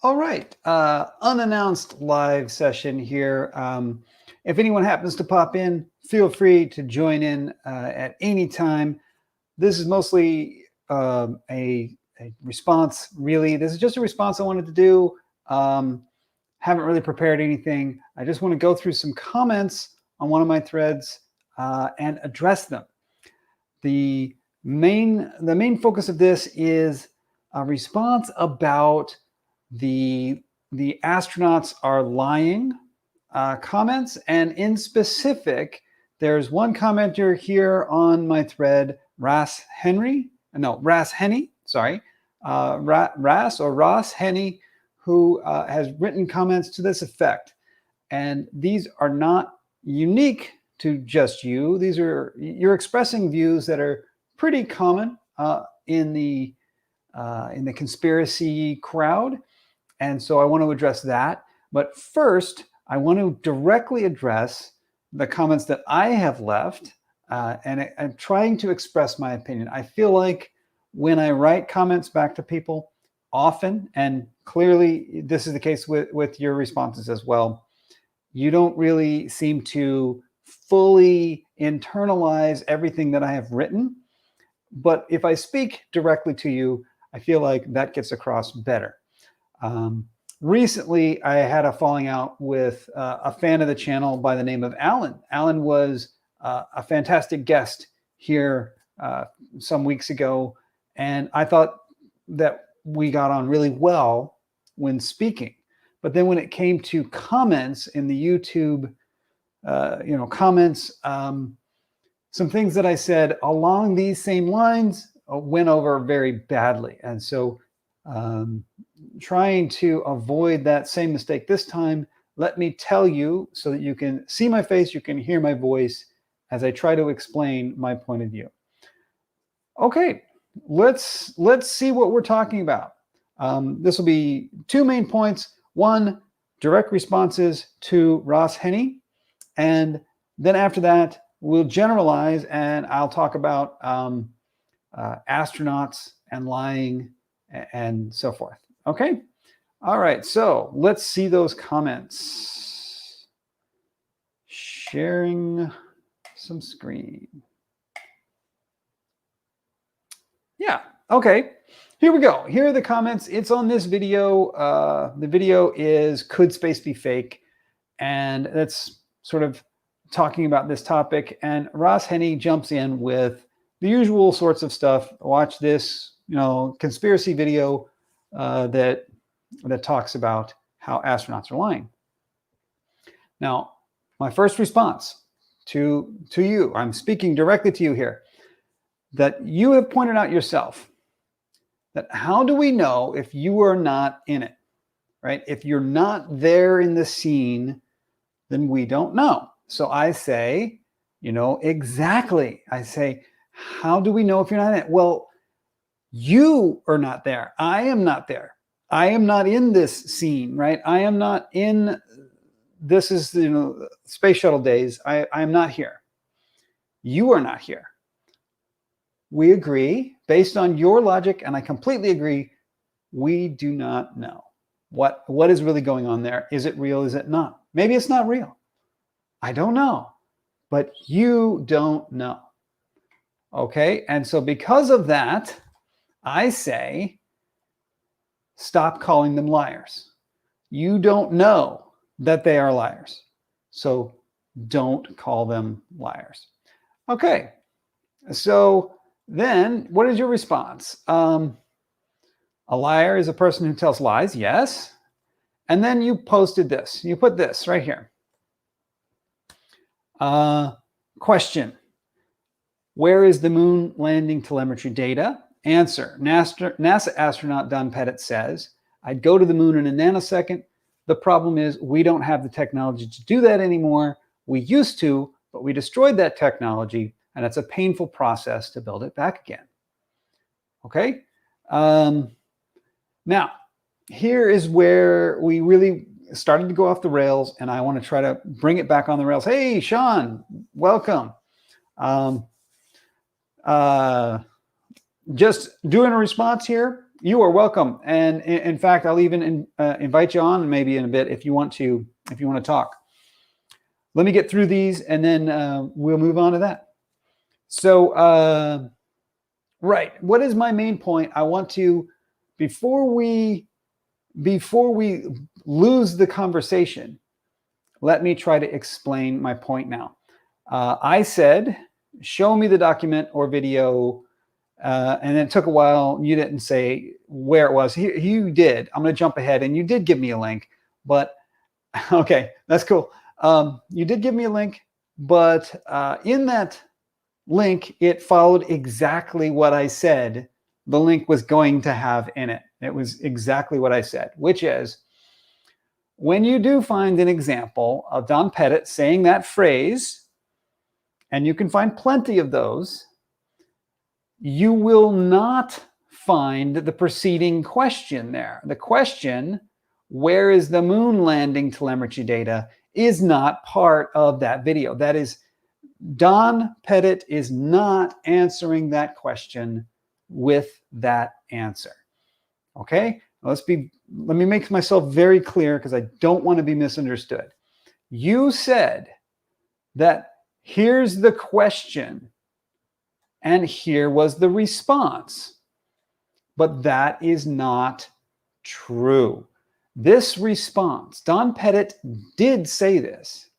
All right, unannounced live session here. If anyone happens to pop in, feel free to join in at any time. This is mostly a response, really. This is just a response I wanted to do. Haven't really prepared anything. I just want to go through some comments on one of my threads and address them. The main focus of this is a response about the astronauts are lying comments, and in specific, there's one commenter here on my thread, Ras Heny, sorry, Ras Heny, who has written comments to this effect. And these are not unique to just you. You're expressing views that are pretty common in the conspiracy crowd. And so I want to address that. But first, I want to directly address the comments that I have left. And I'm trying to express my opinion. I feel like when I write comments back to people often, and clearly this is the case with your responses as well, you don't really seem to fully internalize everything that I have written. But if I speak directly to you, I feel like that gets across better. Recently, I had a falling out with a fan of the channel by the name of Alan. Alan was a fantastic guest here some weeks ago, and I thought that we got on really well when speaking. But then when it came to comments in the YouTube, comments, some things that I said along these same lines went over very badly. And so trying to avoid that same mistake this time, let me tell you so that you can see my face, you can hear my voice as I try to explain my point of view. Okay, let's see what we're talking about. This will be two main points. One, direct responses to Ras Heny. And then after that, we'll generalize and I'll talk about astronauts and lying and so forth. Okay. All right. So let's see those comments. Sharing some screen. Yeah. Okay. Here we go. Here are the comments. It's on this video. The video is "Could Space Be Fake?" And that's sort of talking about this topic. And Ras Heny jumps in with the usual sorts of stuff. Watch this, conspiracy video that talks about how astronauts are lying. Now, my first response to you, I'm speaking directly to you here, that you have pointed out yourself that how do we know if you are not in it, right? If you're not there in the scene, then we don't know. So I say, exactly. I say, how do we know if you're not in it? Well, you are not there. I am not there. I am not in this scene, right? I am not in, this is, space shuttle days. I am not here. You are not here. We agree, based on your logic, and I completely agree, we do not know what is really going on there. Is it real? Is it not? Maybe it's not real. I don't know, but you don't know. Okay, and so because of that, I say, stop calling them liars. You don't know that they are liars, so don't call them liars. Okay, so then what is your response? A liar is a person who tells lies, yes. And then you posted this. You put this right here. Question. Where is the moon landing telemetry data? Answer. NASA astronaut Don Pettit says, I'd go to the moon in a nanosecond. The problem is we don't have the technology to do that anymore. We used to, but we destroyed that technology, and it's a painful process to build it back again. Okay? Now, here is where we really started to go off the rails, and I want to try to bring it back on the rails. Hey, Sean, welcome. Just doing a response here. You are welcome. And in fact, I'll even invite you on maybe in a bit if you want to talk. Let me get through these and then we'll move on to that. So, right. What is my main point? I want to, before we lose the conversation, let me try to explain my point now. I said, show me the document or video. And then it took a while. You didn't say where it was. You did. I'm going to jump ahead. And you did give me a link. But, okay, that's cool. You did give me a link. But in that link, it followed exactly what I said the link was going to have in it. It was exactly what I said, which is, when you do find an example of Don Pettit saying that phrase, and you can find plenty of those, you will not find the preceding question there. The question, where is the moon landing telemetry data, is not part of that video. That is, Don Pettit is not answering that question with that answer. Okay? Let me make myself very clear because I don't want to be misunderstood. You said that here's the question and here was the response. But that is not true. This response, Don Pettit did say this.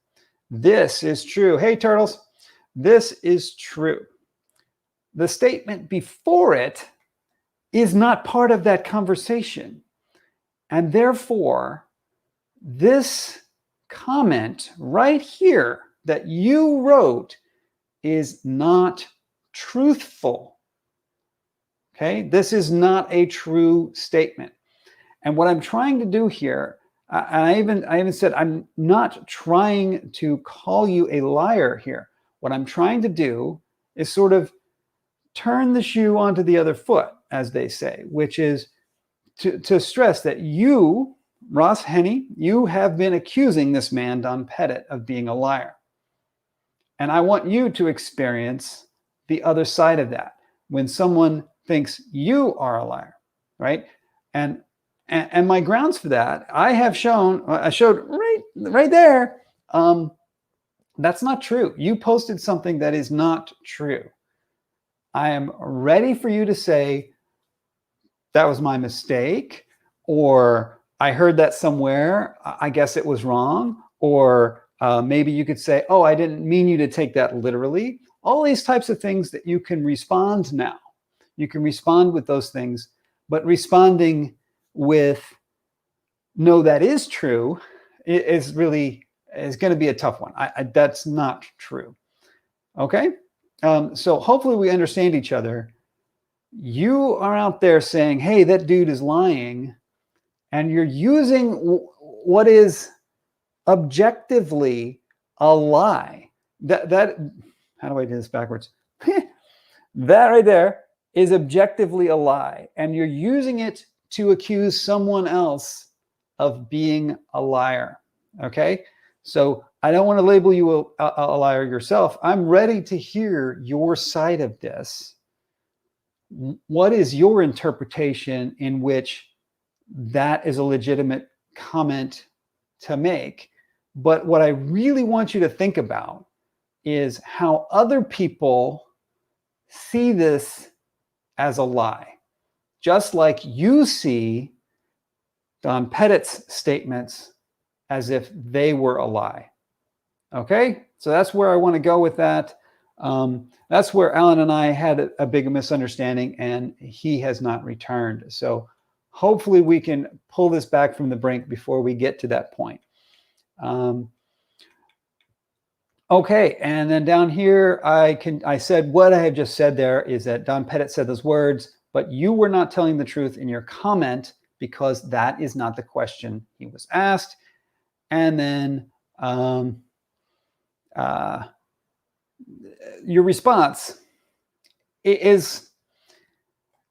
This is true. Hey, turtles, this is true. The statement before it is not part of that conversation. And therefore, this comment right here that you wrote is not truthful. Okay, this is not a true statement. And what I'm trying to do here, and I even said, I'm not trying to call you a liar here. What I'm trying to do is sort of turn the shoe onto the other foot, as they say, which is to stress that you, Ras Heny, you have been accusing this man, Don Pettit, of being a liar. And I want you to experience the other side of that when someone thinks you are a liar, right? And my grounds for that, I showed right there. That's not true. You posted something that is not true. I am ready for you to say, that was my mistake, or I heard that somewhere, I guess it was wrong, or maybe you could say, oh, I didn't mean you to take that literally. All these types of things that you can respond now. You can respond with those things, but responding with, no, that is true, is going to be a tough one. That's not true. Okay? So hopefully we understand each other. You are out there saying, hey, that dude is lying, and you're using what is objectively a lie. That how do I do this backwards? That right there is objectively a lie, and you're using it to accuse someone else of being a liar. Okay? So I don't want to label you a liar yourself. I'm ready to hear your side of this. What is your interpretation in which that is a legitimate comment to make? But what I really want you to think about is how other people see this as a lie. Just like you see Don Pettit's statements as if they were a lie. Okay? So that's where I want to go with that. That's where Alan and I had a big misunderstanding, and he has not returned. So hopefully we can pull this back from the brink before we get to that point. Okay, and then down here, I said what I have just said there is that Don Pettit said those words, but you were not telling the truth in your comment because that is not the question he was asked. And then your response is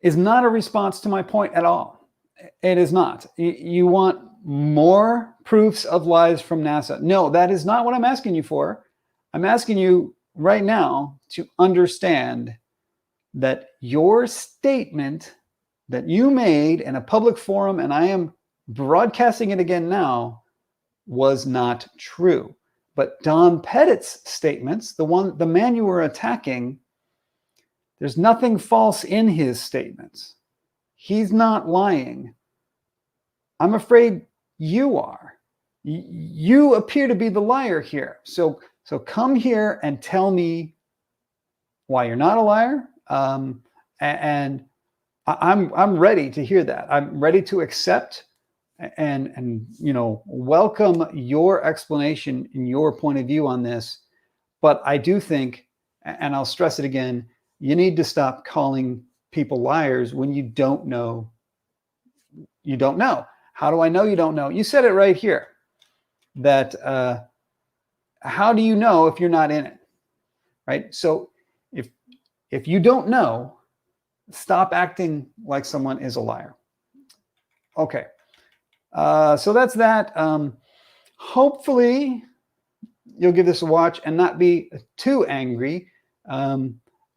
not a response to my point at all. It is not. You want more proofs of lies from NASA. No, that is not what I'm asking you for. I'm asking you right now to understand that your statement that you made in a public forum, and I am broadcasting it again now, was not true. But Don Pettit's statements, the man you were attacking, there's nothing false in his statements. He's not lying. I'm afraid you are. You appear to be the liar here. So come here and tell me why you're not a liar. And I'm ready to hear that. I'm ready to accept and welcome your explanation and your point of view on this. But I do think, and I'll stress it again, you need to stop calling people liars when you don't know. You don't know. How do I know you don't know? You said it right here. That how do you know if you're not in it, right? So if you don't know, stop acting like someone is a liar. Okay, so that's that. Hopefully, you'll give this a watch and not be too angry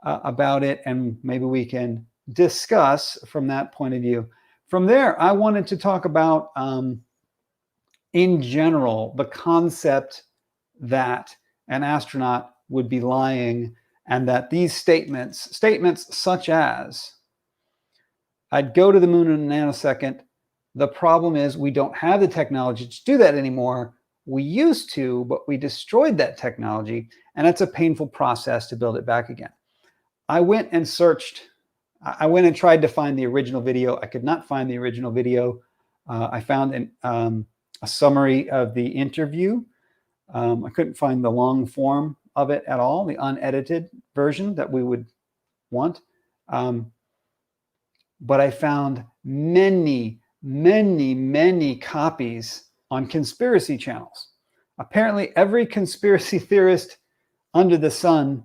about it, and maybe we can discuss from that point of view. From there, I wanted to talk about in general, the concept that an astronaut would be lying, and that these statements such as, I'd go to the moon in a nanosecond. The problem is we don't have the technology to do that anymore. We used to, but we destroyed that technology, and it's a painful process to build it back again. I went and tried to find the original video. I could not find the original video. I found a summary of the interview. I couldn't find the long form of it at all, the unedited version that we would want. But I found many copies on conspiracy channels. Apparently, every conspiracy theorist under the sun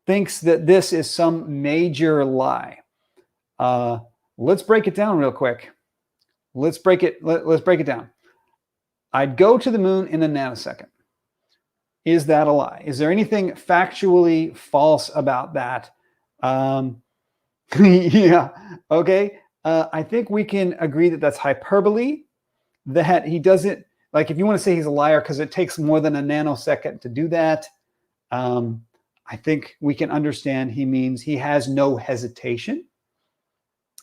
thinks that this is some major lie. Let's break it down real quick. Let's break it down. I'd go to the moon in a nanosecond. Is that a lie? Is there anything factually false about that? Yeah. Okay. I think we can agree that that's hyperbole. That he doesn't, like, if you want to say he's a liar because it takes more than a nanosecond to do that, I think we can understand he means he has no hesitation.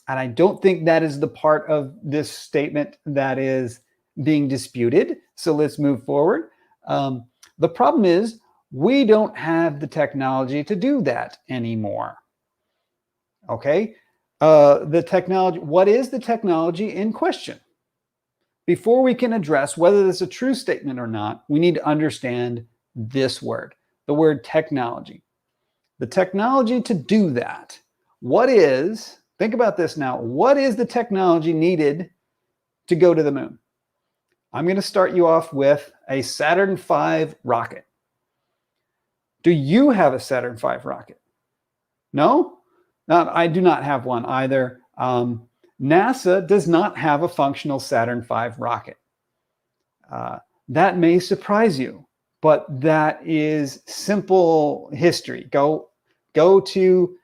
And I don't think that is the part of this statement that is being disputed. So let's move forward. The problem is we don't have the technology to do that anymore. Okay. The technology, what is the technology in question? Before we can address whether this is a true statement or not, we need to understand this word, the word technology. The technology to do that. What is, think about this now, what is the technology needed to go to the moon? I'm going to start you off with a Saturn V rocket. Do you have a Saturn V rocket? No? No, I do not have one either. NASA does not have a functional Saturn V rocket. That may surprise you, but that is simple history. Go to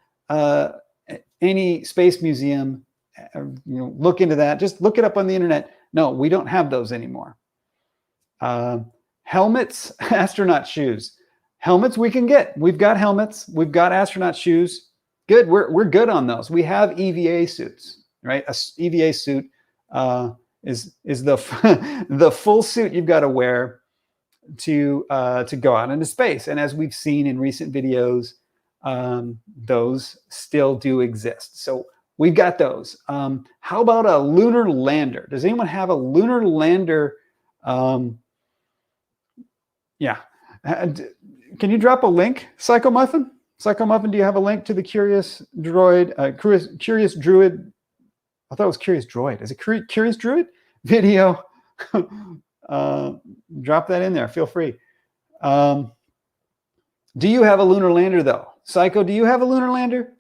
any space museum, look into that. Just look it up on the internet. No, we don't have those anymore. Helmets, astronaut shoes. Helmets we can get. We've got helmets. We've got astronaut shoes. Good. We're good on those. We have EVA suits, right? A EVA suit is the the full suit you've got to wear to go out into space. And as we've seen in recent videos, those still do exist. So we've got those. How about a lunar lander? Does anyone have a lunar lander? Yeah. Can you drop a link, Psycho Muffin? Psycho Muffin, do you have a link to the Curious Droid, Curious Druid? I thought it was Curious Droid. Is it Curious Druid video? Drop that in there. Feel free. Do you have a lunar lander, though? Psycho, do you have a lunar lander?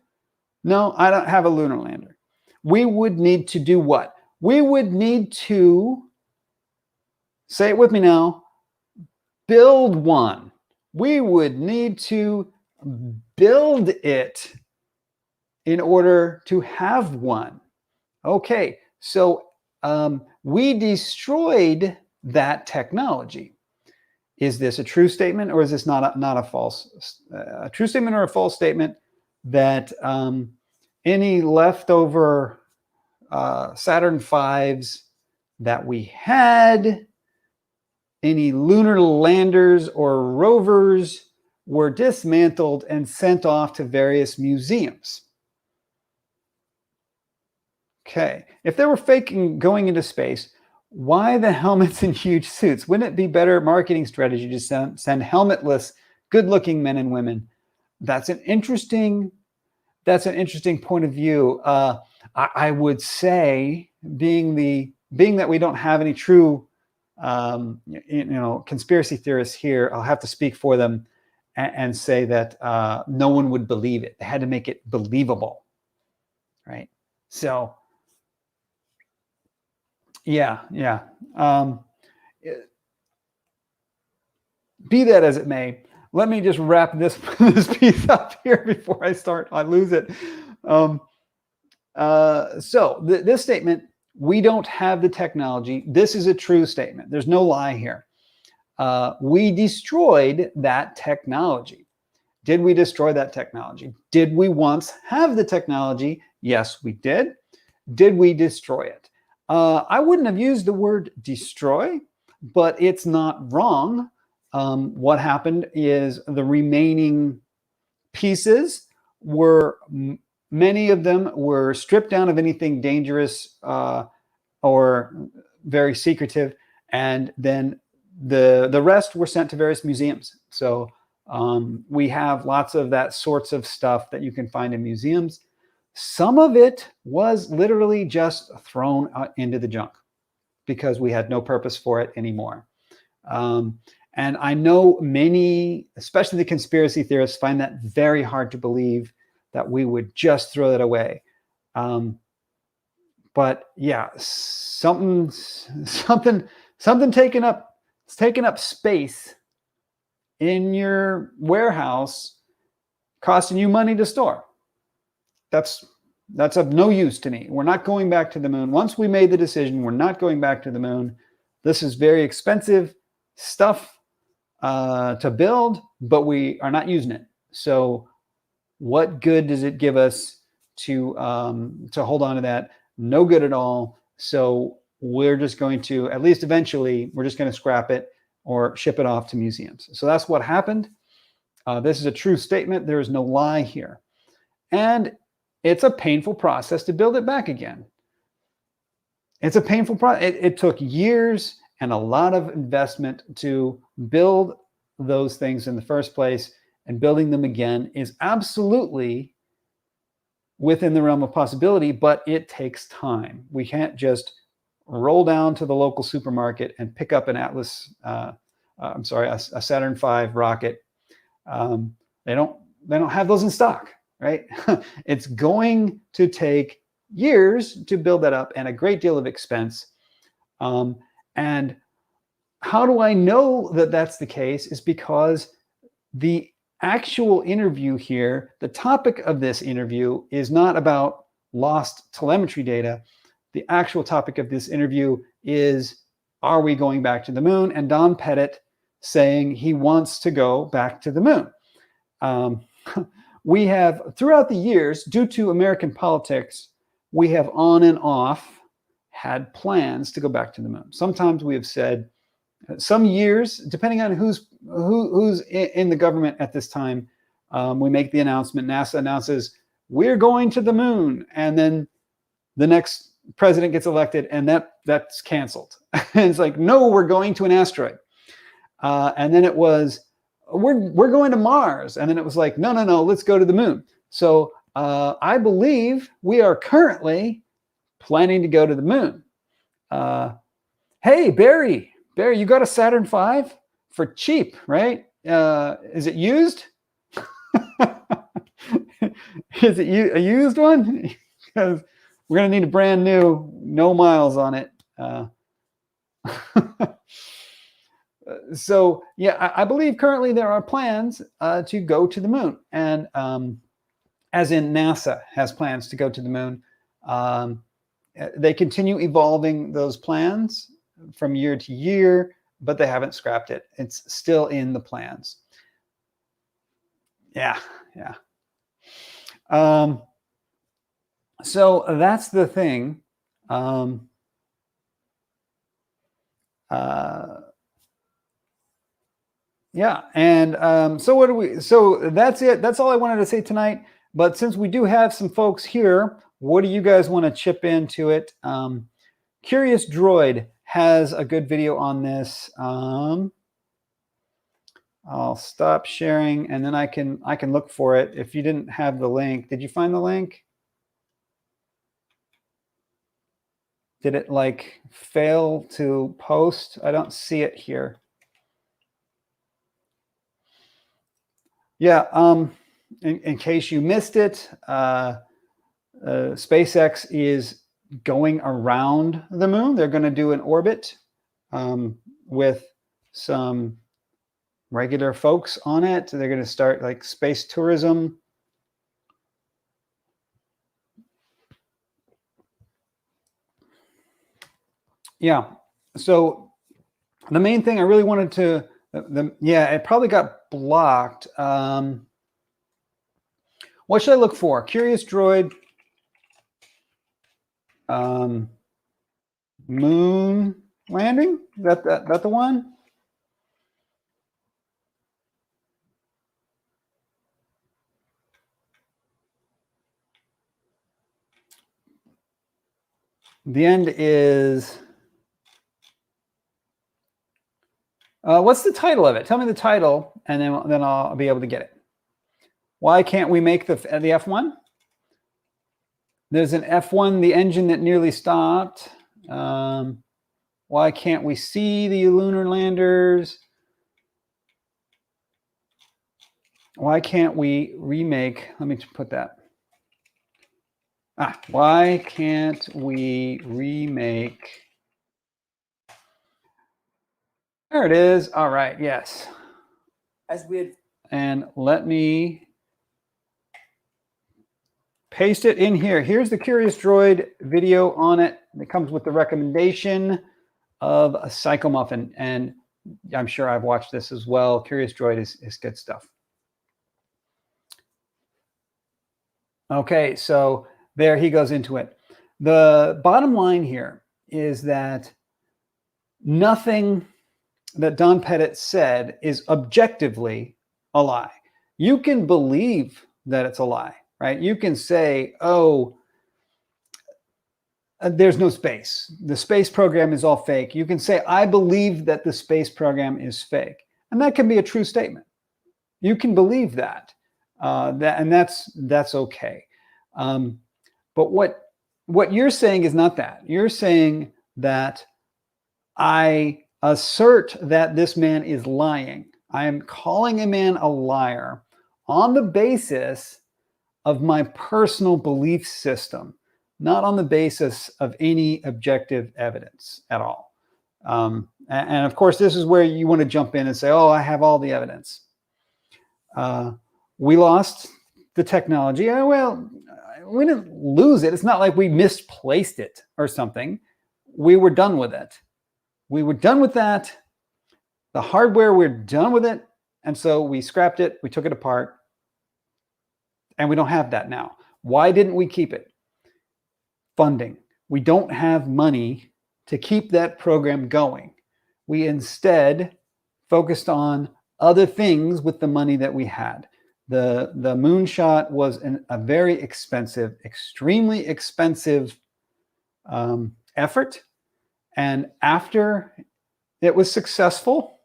No, I don't have a lunar lander. We would need to do what? We would need to, say it with me now, build one. We would need to build it in order to have one. Okay, so we destroyed that technology. Is this a true statement, or is this not a false, a true statement or a false statement that any leftover Saturn V's that we had, any lunar landers or rovers, were dismantled and sent off to various museums? Okay, if they were faking going into space, why the helmets and huge suits? Wouldn't it be better marketing strategy to send helmetless, good-looking men and women? That's an interesting point of view. I would say, being that we don't have any true, conspiracy theorists here, I'll have to speak for them and say that no one would believe it. They had to make it believable, right? So. Yeah. Be that as it may, let me just wrap this piece up here before I lose it. This statement, we don't have the technology. This is a true statement. There's no lie here. We destroyed that technology. Did we destroy that technology? Did we once have the technology? Yes, we did. Did we destroy it? I wouldn't have used the word destroy, but it's not wrong. What happened is the remaining pieces were, many of them were stripped down of anything dangerous or very secretive, and then the rest were sent to various museums. So we have lots of that sorts of stuff that you can find in museums. Some of it was literally just thrown into the junk because we had no purpose for it anymore. And I know many, especially the conspiracy theorists, find that very hard to believe that we would just throw that away. But yeah, something taking up space in your warehouse, costing you money to store. That's of no use to me. We're not going back to the moon. Once we made the decision, we're not going back to the moon. This is very expensive stuff to build, but we are not using it. So what good does it give us to hold on to that? No good at all. So we're just going to, at least eventually, we're just going to scrap it or ship it off to museums. So that's what happened. This is a true statement. There is no lie here. And it's a painful process to build it back again. It's a painful process. It took years and a lot of investment to build those things in the first place, and building them again is absolutely within the realm of possibility, but it takes time. We can't just roll down to the local supermarket and pick up an Atlas, a Saturn V rocket. They don't have those in stock. Right? It's going to take years to build that up and a great deal of expense. And how do I know that that's the case? Is because the actual interview here, the topic of this interview is not about lost telemetry data. The actual topic of this interview is, are we going back to the moon? And Don Pettit saying he wants to go back to the moon. We have, throughout the years, due to American politics, we have on and off had plans to go back to the moon. Sometimes we have said, some years, depending on who's in the government at this time, we make the announcement, NASA announces, we're going to the moon. And then the next president gets elected and that's canceled. And it's like, no, we're going to an asteroid. And then it was, we're going to Mars. And then it was like, no, let's go to the moon. So I believe we are currently planning to go to the moon. Hey, Barry, you got a Saturn V for cheap, right? Is it used? Is it a used one? Because we're going to need a brand new, no miles on it. So yeah, I believe currently there are plans to go to the moon, and as in NASA has plans to go to the moon. They continue evolving those plans from year to year, but they haven't scrapped it. It's still in the plans. Yeah. So that's the thing. Yeah, and so what do we? So that's it. That's all I wanted to say tonight. But since we do have some folks here, what do you guys want to chip into it? Curious Droid has a good video on this. I'll stop sharing, and then I can look for it. If you didn't have the link, did you find the link? Did it like fail to post? I don't see it here. Yeah, in case you missed it, SpaceX is going around the moon. They're going to do an orbit with some regular folks on it. They're going to start like space tourism. Yeah. So the main thing I really wanted to, yeah, it probably got blocked. What should I look for? Curious Droid. Moon landing? That the one? The end is. What's the title of it? Tell me the title, and then I'll be able to get it. Why can't we make the F1? There's an F1, the engine that nearly stopped. Why can't we see the lunar landers? Why can't we remake? Let me put that. Why can't we remake? There it is. All right. Yes. As we had. And let me paste it in here. Here's the Curious Droid video on it. It comes with the recommendation of a Psychomuffin. And I'm sure I've watched this as well. Curious Droid is good stuff. Okay, so there he goes into it. The bottom line here is that nothing that Don Pettit said is objectively a lie. You can believe that it's a lie, right? You can say, oh, there's no space. The space program is all fake. You can say, I believe that the space program is fake. And that can be a true statement. You can believe that. And that's okay. But what you're saying is not that. You're saying that I assert that this man is lying. I am calling a man a liar on the basis of my personal belief system, not on the basis of any objective evidence at all. And of course, this is where you want to jump in and say, oh, I have all the evidence. We lost the technology. Well, we didn't lose it. It's not like we misplaced it or something. We were done with it. We were done with that. The hardware, we're done with it. And so we scrapped it. We took it apart. And we don't have that now. Why didn't we keep it? Funding. We don't have money to keep that program going. We instead focused on other things with the money that we had. The moonshot was a very expensive, extremely expensive effort. And after it was successful,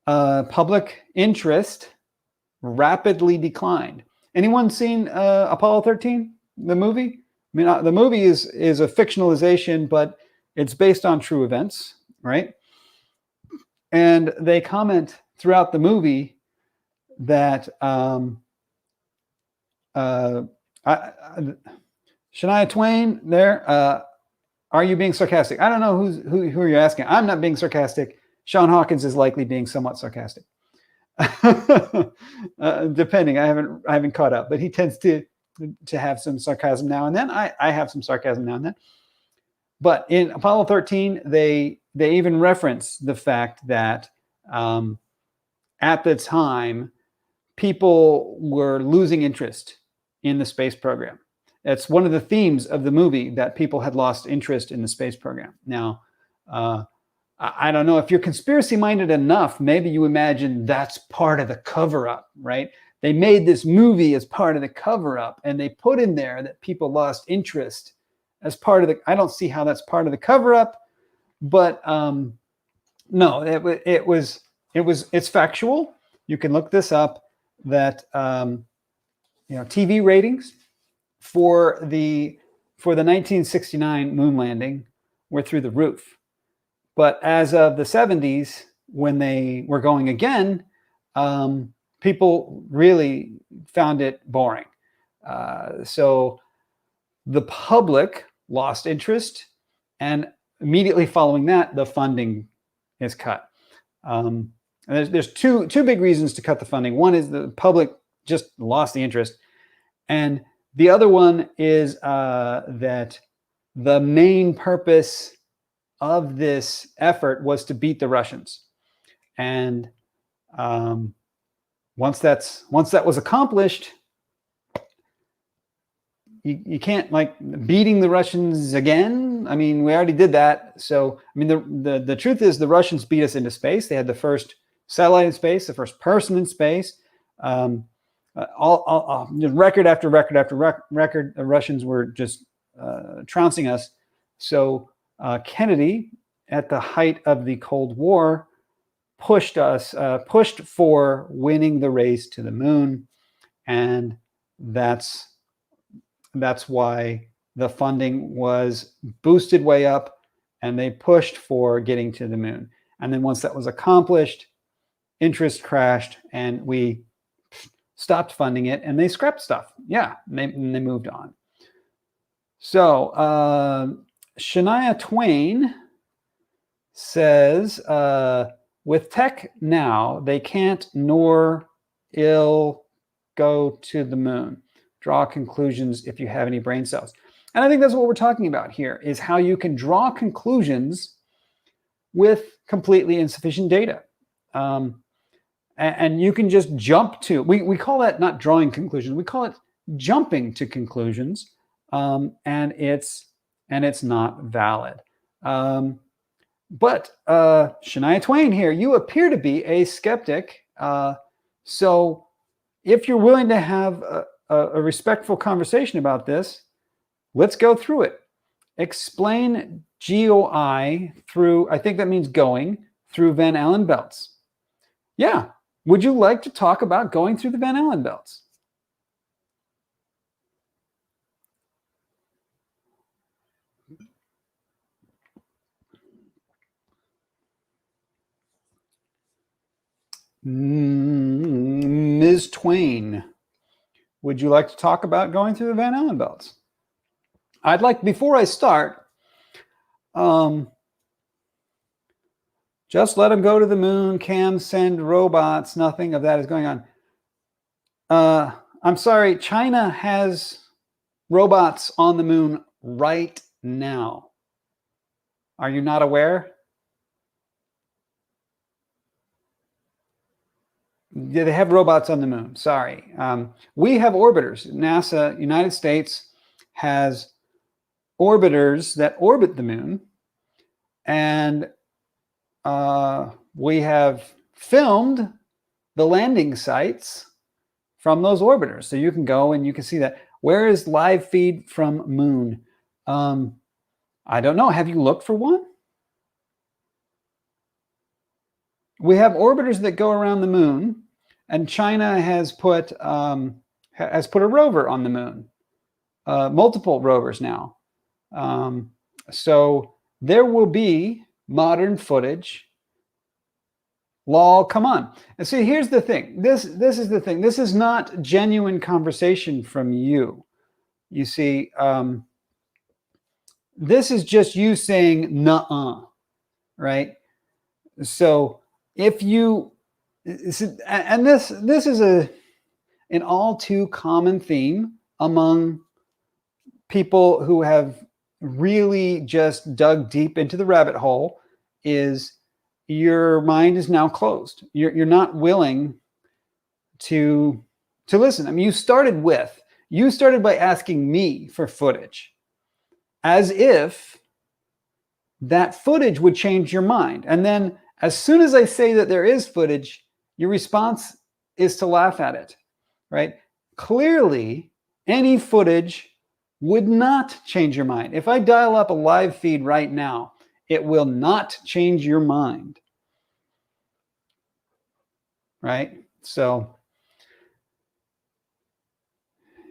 public interest rapidly declined. Anyone seen Apollo 13, the movie? I mean, the movie is a fictionalization, but it's based on true events, right? And they comment throughout the movie that Shania Twain there, are you being sarcastic? I don't know who you're asking. I'm not being sarcastic. Sean Hawkins is likely being somewhat sarcastic. Depending, I haven't caught up, but he tends to have some sarcasm now and then. I have some sarcasm now and then. But in Apollo 13, they even reference the fact that at the time, people were losing interest in the space program. It's one of the themes of the movie, that people had lost interest in the space program. Now, I don't know if you're conspiracy minded enough, maybe you imagine that's part of the cover up, right? They made this movie as part of the cover up, and they put in there that people lost interest as part of the. I don't see how that's part of the cover up, but no, it's factual. You can look this up. That TV ratings for the 1969 moon landing were through the roof. But as of the 70s, when they were going again, people really found it boring. So the public lost interest, and immediately following that, the funding is cut. And there's two big reasons to cut the funding. One is the public just lost the interest, and the other one is that the main purpose of this effort was to beat the Russians. And once that was accomplished, you can't, like, beating the Russians again. I mean, we already did that. So, I mean, the truth is, the Russians beat us into space. They had the first satellite in space, the first person in space. Record after record after record, the Russians were just trouncing us. So Kennedy, at the height of the Cold War, pushed for winning the race to the moon, and that's why the funding was boosted way up, and they pushed for getting to the moon. And then once that was accomplished, interest crashed, and we stopped funding it, and they scrapped stuff. Yeah, and they moved on. So Shania Twain says, with tech now, they can't nor ill go to the moon. Draw conclusions if you have any brain cells. And I think that's what we're talking about here, is how you can draw conclusions with completely insufficient data. And you can just jump to, we call that not drawing conclusions, we call it jumping to conclusions, and it's not valid. But Shania Twain here, you appear to be a skeptic. So if you're willing to have a respectful conversation about this, let's go through it. Explain GOI through, I think that means going through Van Allen belts. Yeah. Would you like to talk about going through the Van Allen belts? Ms. Twain, would you like to talk about going through the Van Allen belts? I'd like, before I start, just let them go to the moon, Cam, send robots, nothing of that is going on. I'm sorry, China has robots on the moon right now. Are you not aware? Yeah, they have robots on the moon. Sorry. We have orbiters. NASA, United States, has orbiters that orbit the moon. And we have filmed the landing sites from those orbiters. So you can go and you can see that. Where is live feed from moon? I don't know. Have you looked for one? We have orbiters that go around the moon, and China has put a rover on the moon, multiple rovers now. So there will be modern footage. Lol, come on. And see, here's the thing. This is the thing. This is not genuine conversation from you. You see, this is just you saying nuh-uh, right? So if you And this is an all too common theme among people who have really just dug deep into the rabbit hole, is your mind is now closed. You're not willing to listen. I mean, you started by asking me for footage, as if that footage would change your mind. And then as soon as I say that there is footage, your response is to laugh at it, right? Clearly, any footage would not change your mind. If I dial up a live feed right now, it will not change your mind, right? So,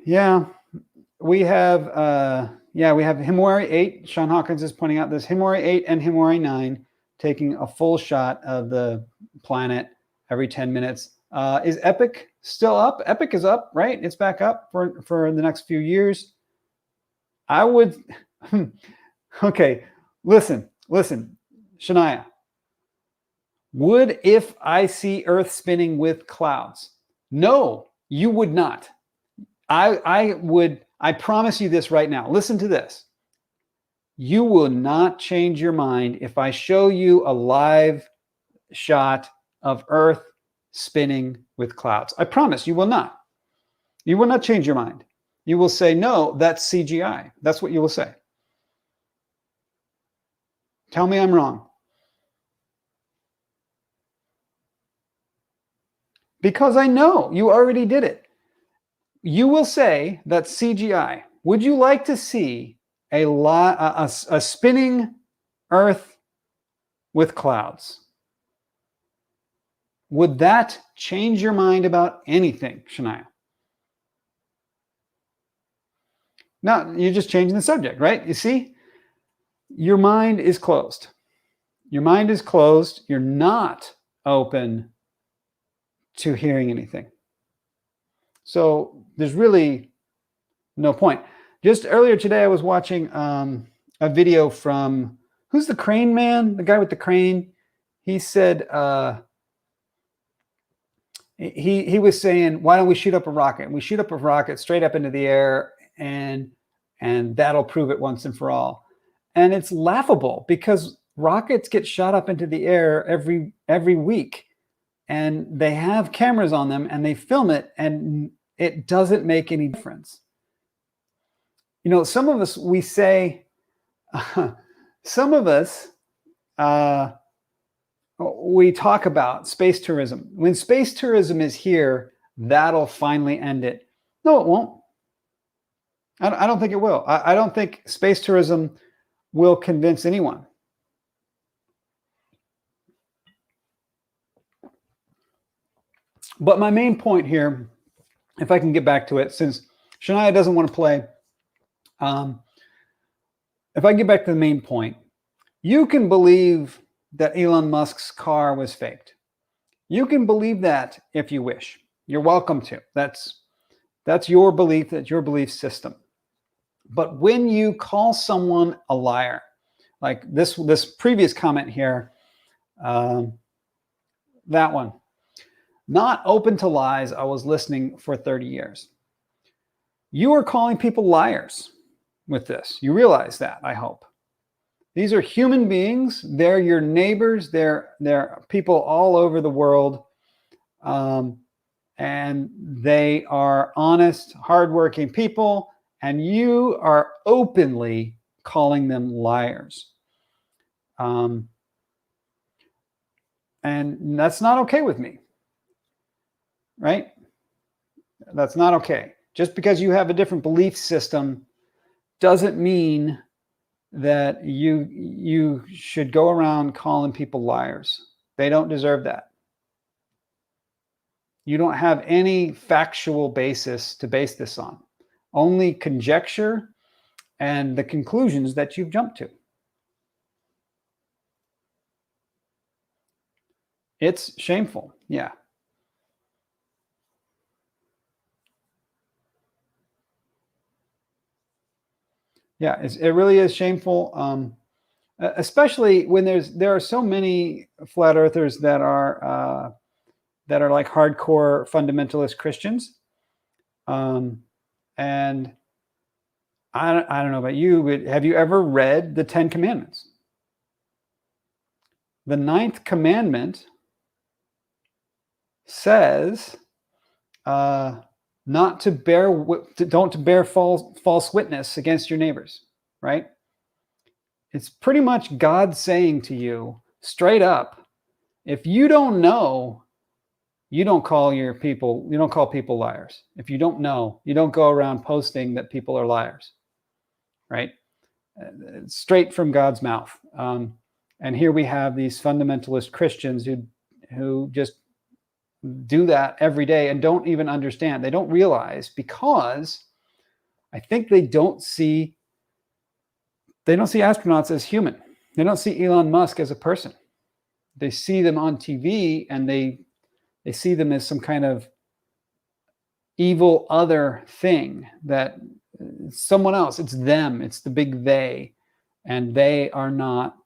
yeah, we have Himawari 8. Sean Hawkins is pointing out this Himawari 8 and Himawari 9 taking a full shot of the planet every 10 minutes. Is Epic still up? Epic is up, right? It's back up for the next few years. I would, okay, listen, Shania. Would if I see Earth spinning with clouds? No, you would not. I would, I promise you this right now. Listen to this. You will not change your mind if I show you a live shot of Earth spinning with clouds. I promise you will not. You will not change your mind. You will say, no, that's CGI. That's what you will say. Tell me I'm wrong. Because I know you already did it. You will say that's CGI. Would you like to see a spinning Earth with clouds? Would that change your mind about anything, Shania? No, you're just changing the subject, right? You see, your mind is closed. Your mind is closed. You're not open to hearing anything. So there's really no point. Just earlier today, I was watching a video from, who's the crane man? The guy with the crane. He said, he was saying, why don't we shoot up a rocket? We shoot up a rocket straight up into the air, and that'll prove it once and for all. And it's laughable because rockets get shot up into the air every week, and they have cameras on them and they film it, and it doesn't make any difference. You know, some of us, we say, some of us, we talk about space tourism. When space tourism is here, that'll finally end it. No, it won't. I don't think it will. I don't think space tourism will convince anyone. But my main point here, if I can get back to it, since Shania doesn't want to play, if I get back to the main point, you can believe that Elon Musk's car was faked. You can believe that if you wish. You're welcome to. That's your belief. That's your belief system. But when you call someone a liar, like this previous comment here, that one, not open to lies, I was listening for 30 years. You are calling people liars with this. You realize that, I hope. These are human beings. They're your neighbors. They're people all over the world. And they are honest, hardworking people. And you are openly calling them liars. And that's not okay with me. Right? That's not okay. Just because you have a different belief system doesn't mean that you should go around calling people liars. They don't deserve that. You don't have any factual basis to base this on. Only conjecture and the conclusions that you've jumped to. It's shameful. Yeah. Yeah, it really is shameful, especially when there are so many flat earthers that are that are like hardcore fundamentalist Christians. And I don't know about you, but have you ever read the 10 Commandments? The 9th commandment says not to don't bear false witness against your neighbors, right? It's pretty much God saying to you straight up, if you don't know, you don't call people liars. If you don't know, you don't go around posting that people are liars, right? Straight from God's mouth. And here we have these fundamentalist Christians who just do that every day and don't even understand. They don't realize, because I think they don't see astronauts as human. They don't see Elon Musk as a person. They see them on TV and they see them as some kind of evil other thing, that someone else, it's them, it's the big they, and they are not,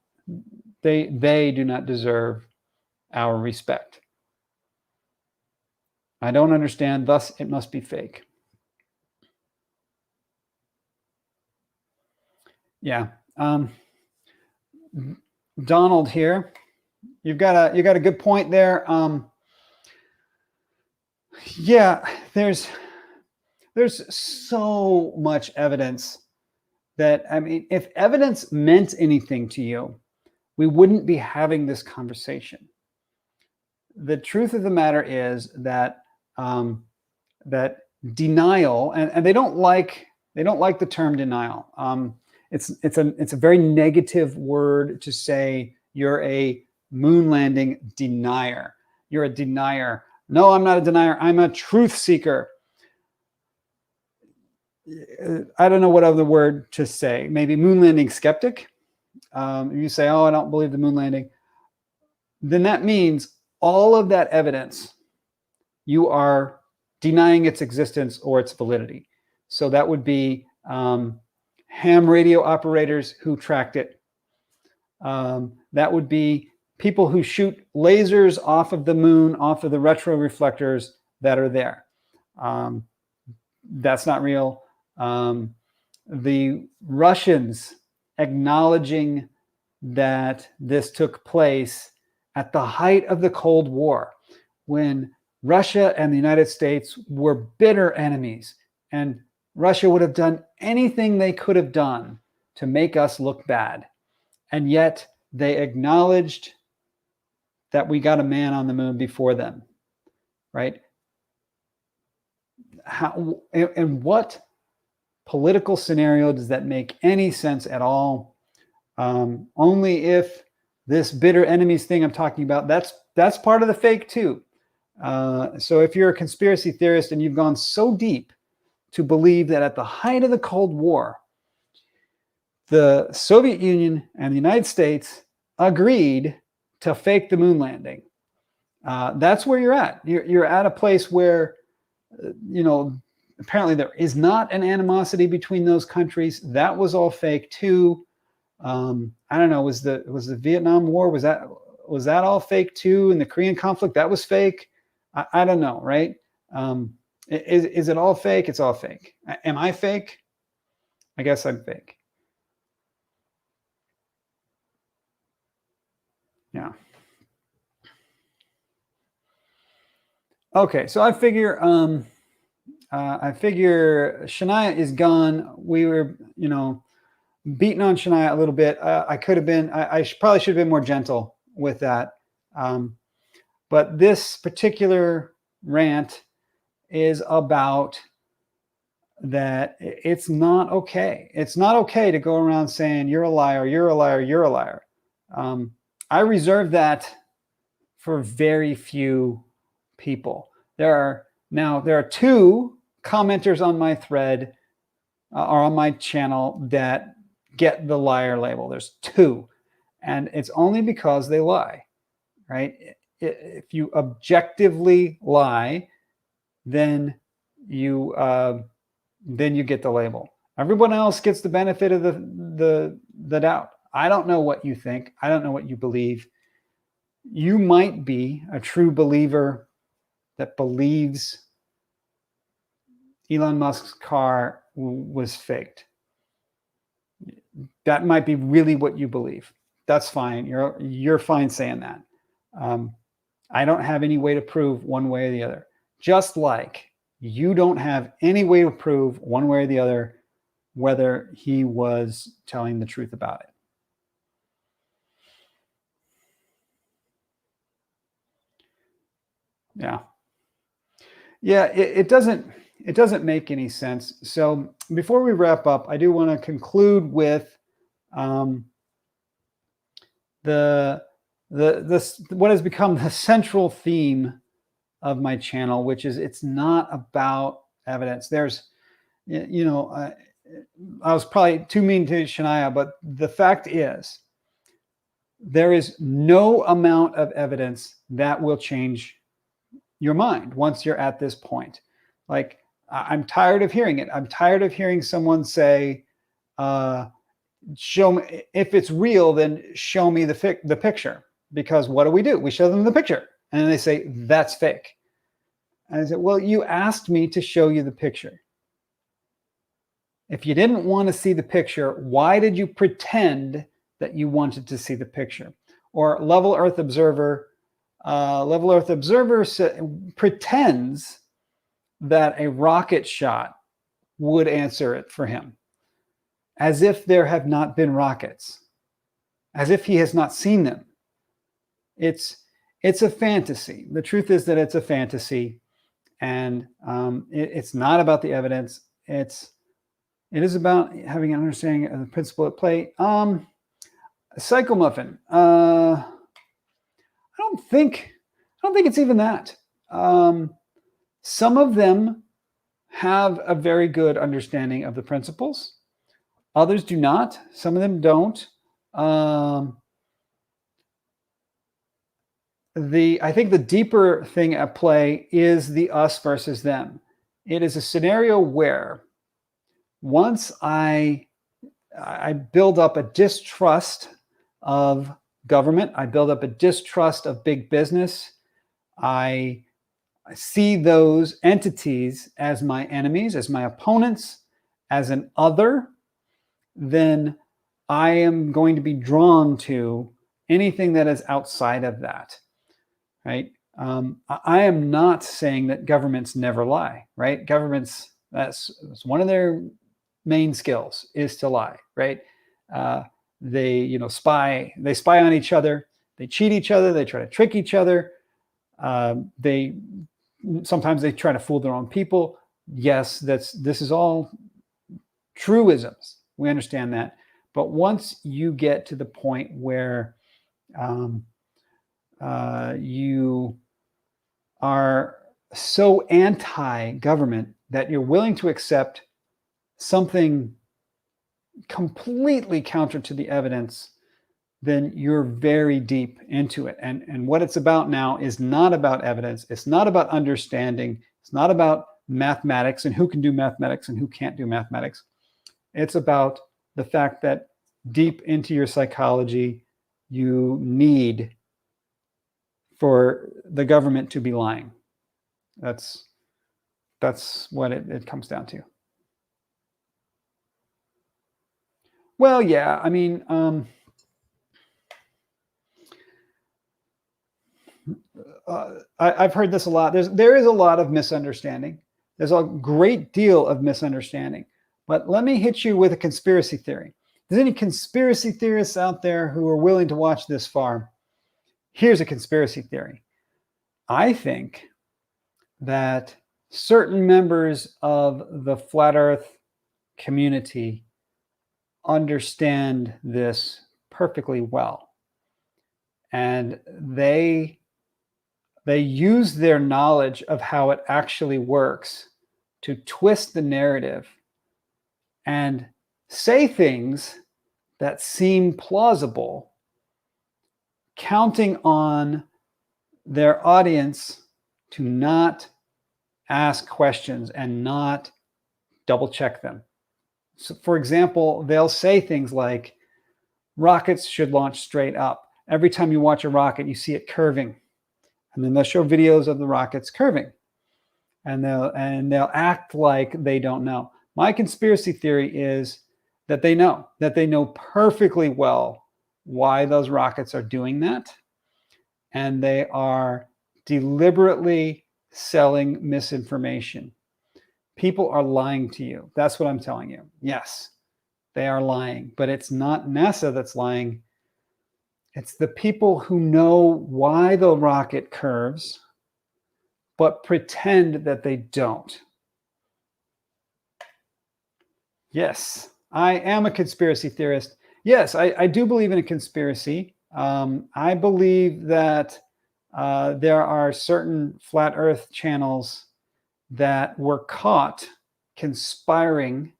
they do not deserve our respect. I don't understand, thus it must be fake. Yeah. Donald here, you got a good point there. Yeah, there's so much evidence that, I mean, if evidence meant anything to you, we wouldn't be having this conversation. The truth of the matter is that that denial, and they don't like the term denial. It's a very negative word to say you're a moon landing denier. You're a denier. No, I'm not a denier. I'm a truth seeker. I don't know what other word to say. Maybe moon landing skeptic. You say, oh, I don't believe the moon landing. Then that means all of that evidence, you are denying its existence or its validity. So that would be ham radio operators who tracked it. That would be people who shoot lasers off of the moon, off of the retroreflectors that are there. That's not real. The Russians acknowledging that this took place at the height of the Cold War, when Russia and the United States were bitter enemies, and Russia would have done anything they could have done to make us look bad. And yet they acknowledged that we got a man on the moon before them, right? How, in what political scenario does that make any sense at all? Only if this bitter enemies thing I'm talking about, that's part of the fake too. So if you're a conspiracy theorist and you've gone so deep to believe that at the height of the Cold War, the Soviet Union and the United States agreed to fake the moon landing, that's where you're at. You're at a place where, apparently there is not an animosity between those countries. That was all fake too. I don't know. Was the Vietnam War, was that all fake too? And the Korean conflict, that was fake. I don't know, right? Is it all fake? It's all fake. Am I fake? I guess I'm fake. Yeah. Okay, so I figure Shania is gone. We were, beating on Shania a little bit. I could have been. I probably should have been more gentle with that. But this particular rant is about that it's not okay. It's not okay to go around saying you're a liar, you're a liar, you're a liar. I reserve that for very few people. There are two commenters on my thread or on my channel that get the liar label. There's two, and it's only because they lie, right? If you objectively lie, then you get the label. Everyone else gets the benefit of the doubt. I don't know what you think. I don't know what you believe. You might be a true believer that believes Elon Musk's car was faked. That might be really what you believe. That's fine. You're fine saying that. I don't have any way to prove one way or the other. Just like you don't have any way to prove one way or the other whether he was telling the truth about it. Yeah, it doesn't make any sense. So before we wrap up, I do want to conclude with the what has become the central theme of my channel, which is it's not about evidence. There's, I was probably too mean to Shania, but the fact is, there is no amount of evidence that will change your mind once you're at this point. Like, I'm tired of hearing it. I'm tired of hearing someone say, show me, if it's real, then show me the picture. Because what do? We show them the picture. And they say, that's fake. And I said, well, you asked me to show you the picture. If you didn't want to see the picture, why did you pretend that you wanted to see the picture? Or Level Earth Observer pretends that a rocket shot would answer it for him, as if there have not been rockets, as if he has not seen them. It's a fantasy. The truth is that it's a fantasy, and it's not about the evidence. It is about having an understanding of the principle at play. Psychomuffin. I don't think it's even that. Some of them have a very good understanding of the principles. Others do not. Some of them don't. I think the deeper thing at play is the us versus them. It is a scenario where once I build up a distrust of government, I build up a distrust of big business, I see those entities as my enemies, as my opponents, as an other, then I am going to be drawn to anything that is outside of that, right? I am not saying that governments never lie, right? Governments, that's one of their main skills, is to lie, right? They spy on each other, they cheat each other, they try to trick each other, sometimes they try to fool their own people. Yes, this is all truisms. We understand that. But once you get to the point where you are so anti-government that you're willing to accept something completely counter to the evidence, then you're very deep into it. And what it's about now is not about evidence. It's not about understanding. It's not about mathematics and who can do mathematics and who can't do mathematics. It's about the fact that deep into your psychology, you need for the government to be lying. That's what it comes down to. Well, yeah, I mean, I've heard this a lot. There is a lot of misunderstanding. There's a great deal of misunderstanding. But let me hit you with a conspiracy theory. If there's any conspiracy theorists out there who are willing to watch this far, here's a conspiracy theory. I think that certain members of the flat Earth community understand this perfectly well. And they use their knowledge of how it actually works to twist the narrative and say things that seem plausible, counting on their audience to not ask questions and not double check them. So, for example, they'll say things like, rockets should launch straight up. Every time you watch a rocket, you see it curving. And then they'll show videos of the rockets curving, and they'll act like they don't know. My conspiracy theory is that they know perfectly well why those rockets are doing that, and they are deliberately selling misinformation. People are lying to you. That's what I'm telling you. Yes, they are lying, but it's not NASA that's lying. It's the people who know why the rocket curves, but pretend that they don't. Yes, I am a conspiracy theorist. Yes, I do believe in a conspiracy. I believe that there are certain flat Earth channels that were caught conspiring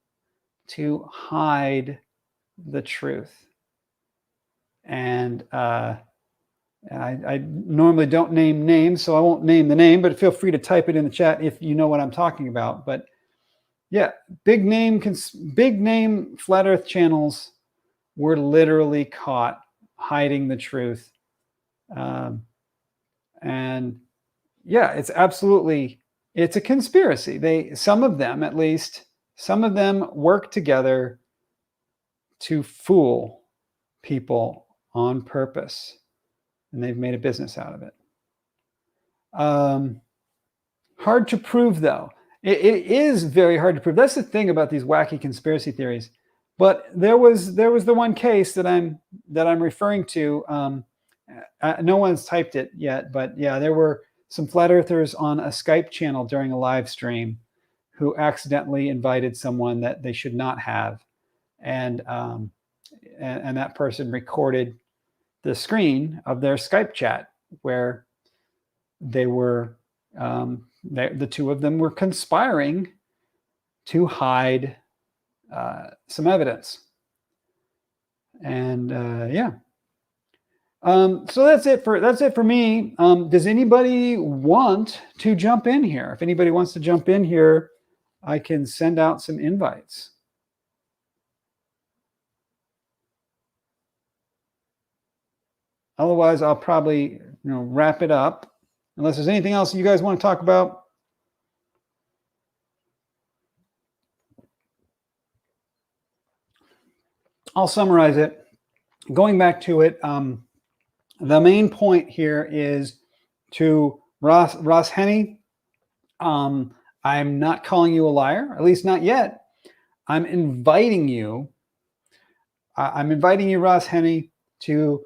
to hide the truth. And I normally don't name names, so I won't name the name, but feel free to type it in the chat if you know what I'm talking about. But yeah, big name flat Earth channels were literally caught hiding the truth. And yeah, it's a conspiracy. Some of them work together to fool people on purpose, and they've made a business out of it. Hard to prove, though. It is very hard to prove. That's the thing about these wacky conspiracy theories. But there was the one case that I'm referring to. No one's typed it yet, but yeah, there were some flat earthers on a Skype channel during a live stream who accidentally invited someone that they should not have, and that person recorded the screen of their Skype chat where they were the two of them were conspiring to hide some evidence. And yeah. So that's it for me. Does anybody want to jump in here? If anybody wants to jump in here, I can send out some invites. Otherwise, I'll probably wrap it up. Unless there's anything else you guys want to talk about. I'll summarize it. Going back to it, the main point here is to Ras Heny. I'm not calling you a liar, at least not yet. I'm inviting you, Ras Heny, to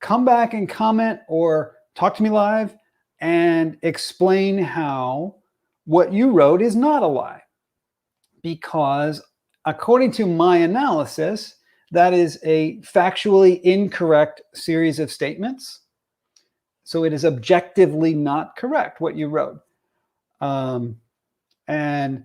come back and comment or talk to me live and explain how what you wrote is not a lie. Because according to my analysis, that is a factually incorrect series of statements. So it is objectively not correct what you wrote. And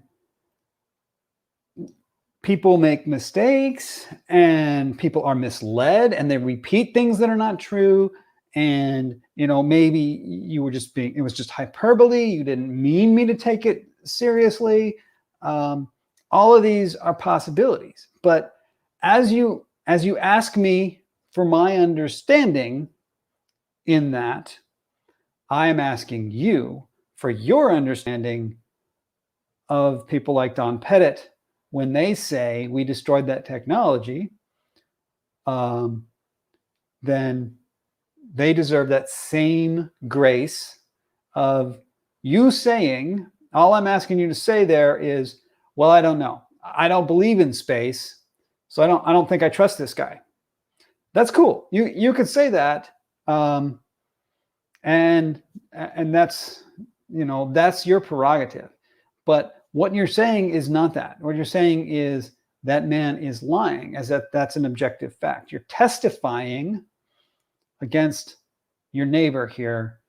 people make mistakes, and people are misled, and they repeat things that are not true. And maybe you were just it was just hyperbole. You didn't mean me to take it seriously. All of these are possibilities. But as you ask me for my understanding in that, I am asking you for your understanding of people like Don Pettit when they say we destroyed that technology. Then they deserve that same grace of you saying, all I'm asking you to say there is, well, I don't know. I don't believe in space, so I don't think I trust this guy. That's cool. You could say that, and that's that's your prerogative. But what you're saying is not that. What you're saying is that man is lying, as that's an objective fact. You're testifying against your neighbor here,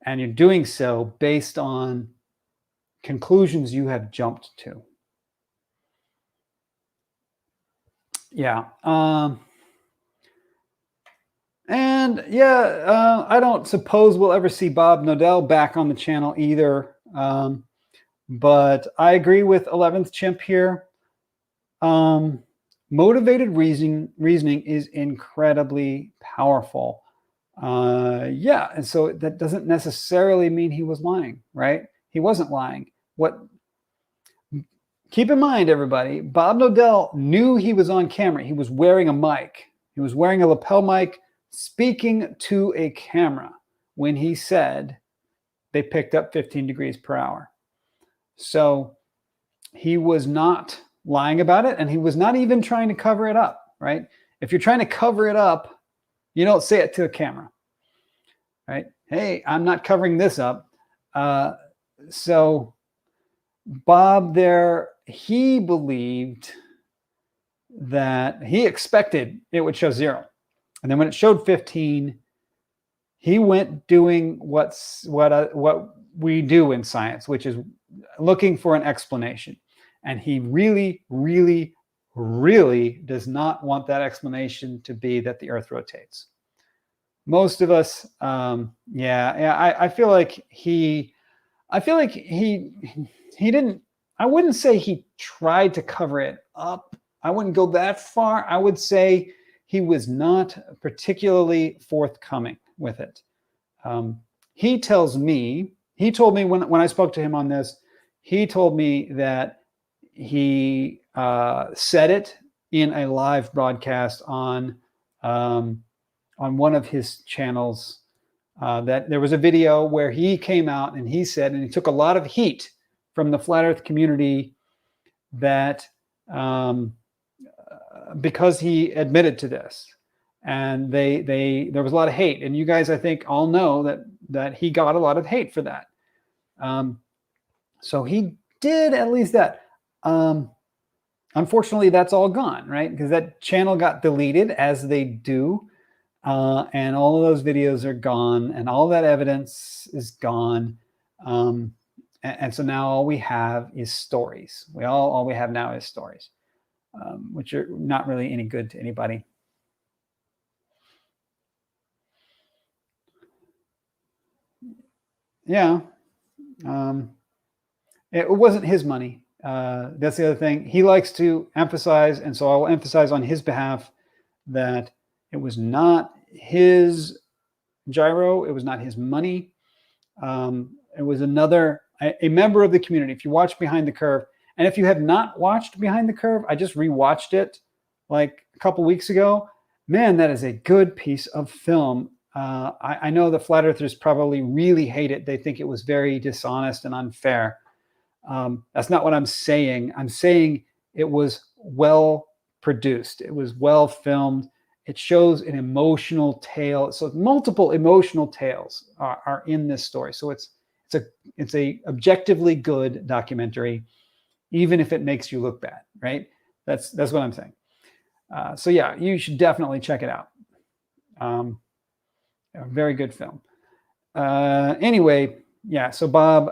and you're doing so based on conclusions you have jumped to. Yeah. And yeah, I don't suppose we'll ever see Bob Nodell back on the channel either. But I agree with 11th Chimp here. Motivated reasoning is incredibly powerful. Yeah, and so that doesn't necessarily mean he was lying, right? He wasn't lying. Keep in mind, everybody, Bob Nodell knew he was on camera. He was wearing a mic. He was wearing a lapel mic, speaking to a camera when he said they picked up 15 degrees per hour. So he was not lying about it, and he was not even trying to cover it up, right? If you're trying to cover it up, you don't say it to a camera, right? Hey, I'm not covering this up. So Bob there, he believed that he expected it would show 0. And then when it showed 15, he went doing what we do in science, which is looking for an explanation. And he really, really, really does not want that explanation to be that the Earth rotates. Most of us, I feel like he didn't, I wouldn't say he tried to cover it up. I wouldn't go that far. I would say he was not particularly forthcoming with it. He told me when I spoke to him on this, he told me that he said it in a live broadcast on one of his channels, that there was a video where he came out and he said, and he took a lot of heat from the flat Earth community, that because he admitted to this, and there was a lot of hate, and you guys, I think, all know that he got a lot of hate for that. So he did at least that. Unfortunately, that's all gone, right? Because that channel got deleted, as they do. And all of those videos are gone, and all that evidence is gone. And so now all we have is stories. All we have now is stories, which are not really any good to anybody. Yeah. It wasn't his money. That's the other thing. He likes to emphasize, and so I will emphasize on his behalf, that it was not his gyro. It was not his money. It was a member of the community. If you watch Behind the Curve, and if you have not watched Behind the Curve, I just rewatched it like a couple weeks ago. Man, that is a good piece of film. I know the flat earthers probably really hate it. They think it was very dishonest and unfair. That's not what I'm saying. I'm saying it was well produced. It was well filmed. It shows an emotional tale. So multiple emotional tales are in this story. So it's a objectively good documentary, even if it makes you look bad, right? That's what I'm saying. So yeah, you should definitely check it out. A very good film. Anyway, yeah. So Bob,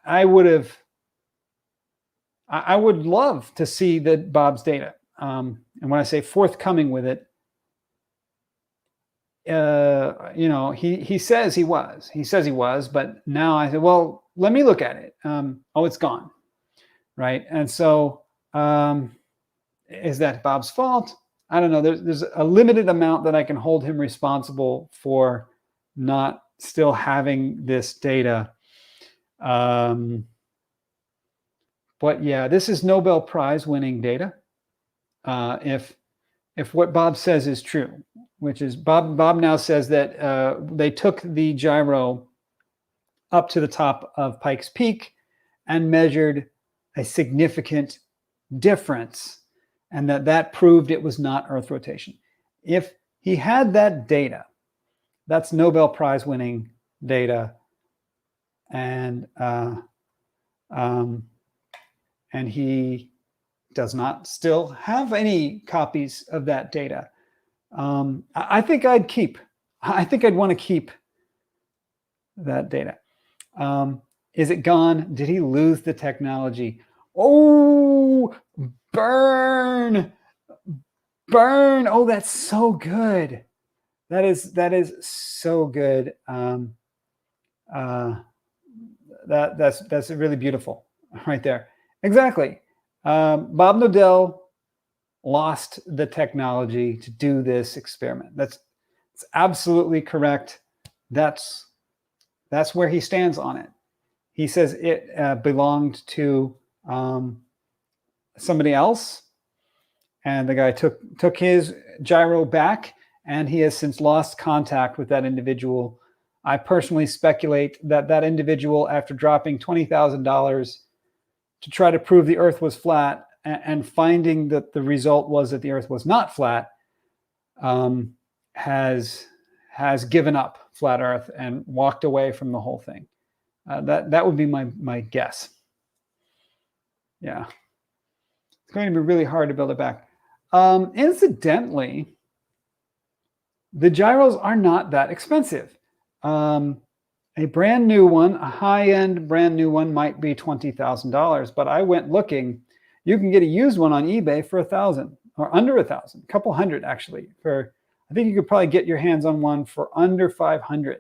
I would love to see Bob's data. And when I say forthcoming with it, he says he was, but now I said, well, let me look at it. Oh, it's gone. Right. And so, is that Bob's fault? I don't know. There's a limited amount that I can hold him responsible for not still having this data. But yeah, this is Nobel Prize winning data. If what Bob says is true, which is Bob now says that they took the gyro up to the top of Pikes Peak and measured a significant difference, and that proved it was not Earth rotation. If he had that data, that's Nobel Prize winning data, and he does not still have any copies of that data. I think I'd want to keep that data. Is it gone? Did he lose the technology? Oh, burn. Oh, that's so good. That is so good. That's really beautiful right there. Exactly. Bob Nodell lost the technology to do this experiment. That's It's absolutely correct. That's where he stands on it. He says it belonged to somebody else, and the guy took his gyro back, and he has since lost contact with that individual. I personally speculate that that individual, after dropping $20,000 to try to prove the Earth was flat and finding that the result was that the Earth was not flat, has given up flat Earth and walked away from the whole thing. That would be my guess. Yeah, it's going to be really hard to build it back. Incidentally, the gyros are not that expensive. A brand new one, a high-end brand new one, might be $20,000. But I went looking. You can get a used one on eBay for $1,000 or under $1,000, a couple hundred actually. I think you could probably get your hands on one for under $500,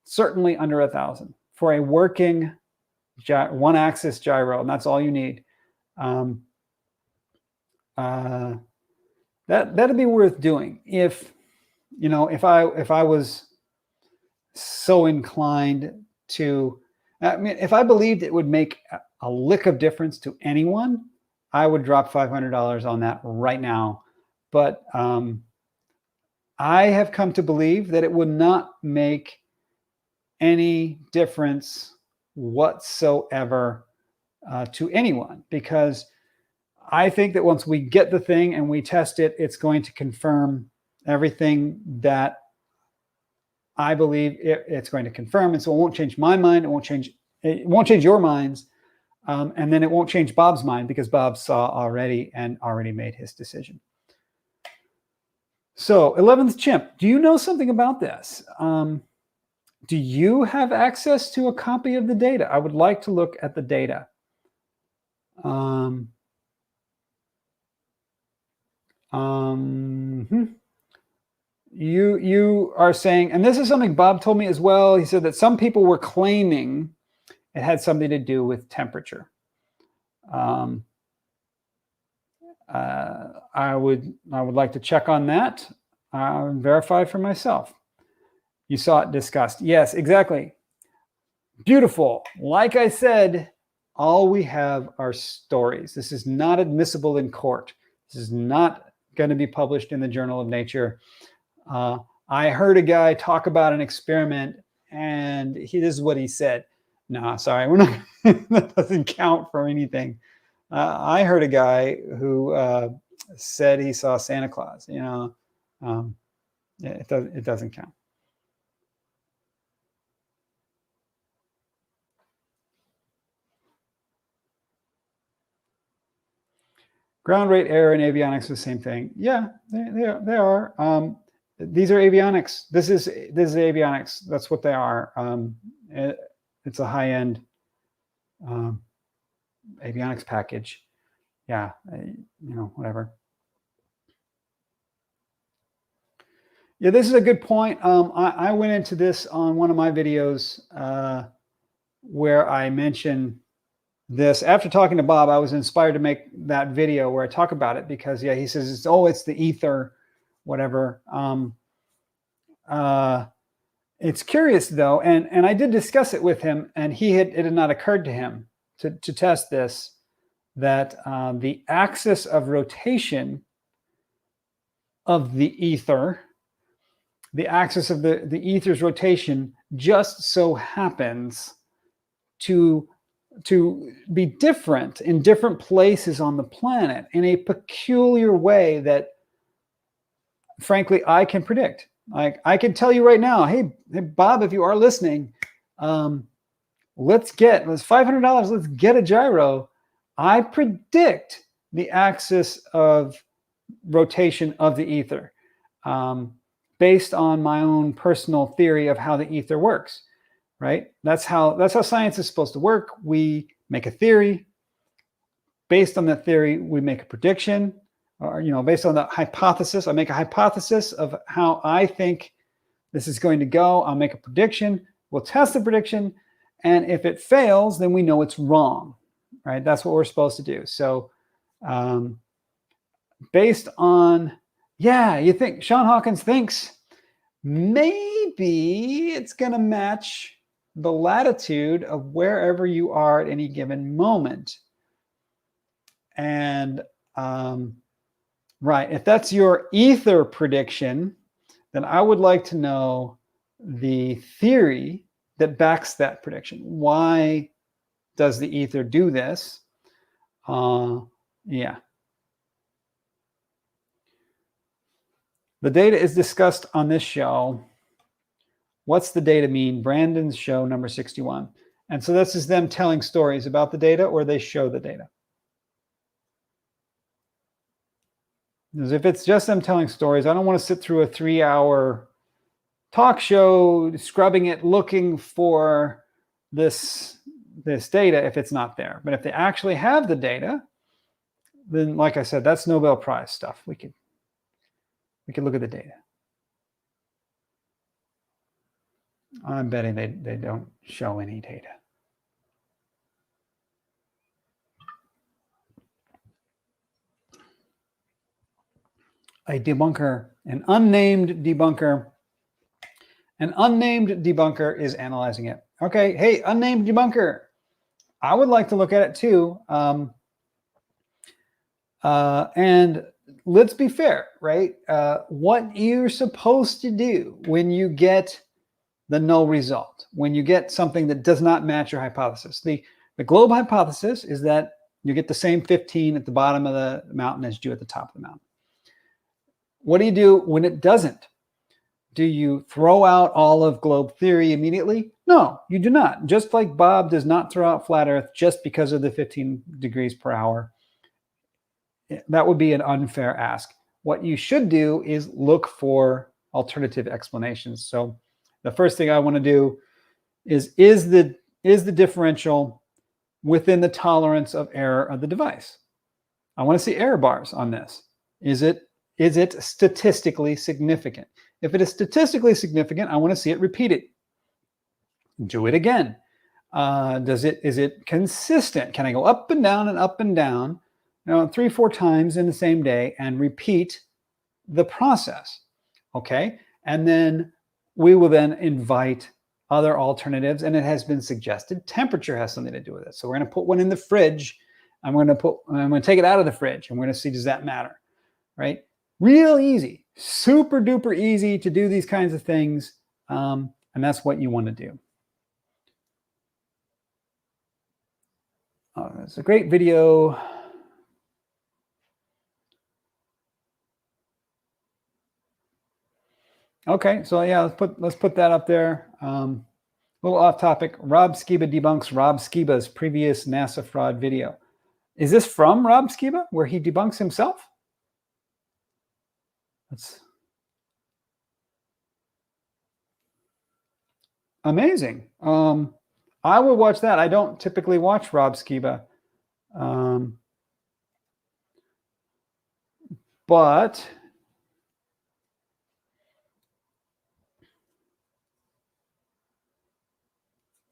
certainly under $1,000 for a working one-axis gyro, and that's all you need. That'd be worth doing if I was so inclined to. I mean, if I believed it would make a lick of difference to anyone, I would drop $500 on that right now. But I have come to believe that it would not make any difference whatsoever to anyone, because I think that once we get the thing and we test it, it's going to confirm everything that I believe it's going to confirm. And so it won't change my mind. It won't change your minds. And then it won't change Bob's mind, because Bob saw already and already made his decision. So 11th chimp, do you know something about this? Do you have access to a copy of the data? I would like to look at the data. You are saying, and this is something Bob told me as well. He said that some people were claiming it had something to do with temperature. I would like to check on that and verify for myself. You saw it discussed. Yes, exactly. Beautiful. Like I said, all we have are stories. This is not admissible in court. This is not going to be published in the Journal of Nature. I heard a guy talk about an experiment, and this is what he said. No, sorry, we're not. That doesn't count for anything. I heard a guy who said he saw Santa Claus. It doesn't count. Ground rate error in avionics is the same thing. Yeah, they are. These are avionics. This is avionics. That's what they are. It's a high-end avionics package. Yeah, whatever. Yeah, this is a good point. I went into this on one of my videos where I mentioned this. After talking to Bob, I was inspired to make that video where I talk about it, because he says it's the ether, whatever. It's curious though, and I did discuss it with him, and it had not occurred to him to test this, that the axis of rotation of the ether, the axis of the ether's rotation, just so happens to be different in different places on the planet in a peculiar way that, frankly, I can predict. Like, I can tell you right now, hey Bob, if you are listening, let's $500. Let's get a gyro. I predict the axis of rotation of the ether, based on my own personal theory of how the ether works. Right? That's how science is supposed to work. We make a theory. Based on that theory, we make a prediction, or based on the hypothesis, I make a hypothesis of how I think this is going to go. I'll make a prediction. We'll test the prediction, and if it fails, then we know it's wrong. Right? That's what we're supposed to do. So, based on, you think Sean Hawkins thinks maybe it's going to match the latitude of wherever you are at any given moment. And right, if that's your ether prediction, then I would like to know the theory that backs that prediction. Why does the ether do this? Yeah. The data is discussed on this show. What's the data mean? Brandon's show number 61. And so this is them telling stories about the data, or they show the data. Because if it's just them telling stories, I don't want to sit through a 3-hour talk show scrubbing it, looking for this data if it's not there. But if they actually have the data, then like I said, that's Nobel Prize stuff. We could look at the data. I'm betting they don't show any data. A debunker, an unnamed debunker is analyzing it. Okay, hey, unnamed debunker. I would like to look at it too. And let's be fair, right? What you're supposed to do when you get the null result, when you get something that does not match your hypothesis. The globe hypothesis is that you get the same 15 at the bottom of the mountain as you do at the top of the mountain. What do you do when it doesn't? Do you throw out all of globe theory immediately? No, you do not. Just like Bob does not throw out flat Earth just because of the 15 degrees per hour. That would be an unfair ask. What you should do is look for alternative explanations. So the first thing I want to do is the differential within the tolerance of error of the device? I want to see error bars on this. Is it statistically significant? If it is statistically significant, I want to see it repeated. Do it again. Is it consistent? Can I go up and down and up and down, 3-4 times in the same day and repeat the process? Okay. And then we will then invite other alternatives. And it has been suggested temperature has something to do with it. So we're going to put one in the fridge. I'm going to take it out of the fridge and we're going to see, does that matter? Right? Real easy, super duper easy to do these kinds of things. And that's what you want to do. It's a great video. Okay, so yeah, let's put that up there. A little off topic. Rob Skiba debunks Rob Skiba's previous NASA fraud video. Is this from Rob Skiba, where he debunks himself? That's amazing. I will watch that. I don't typically watch Rob Skiba. But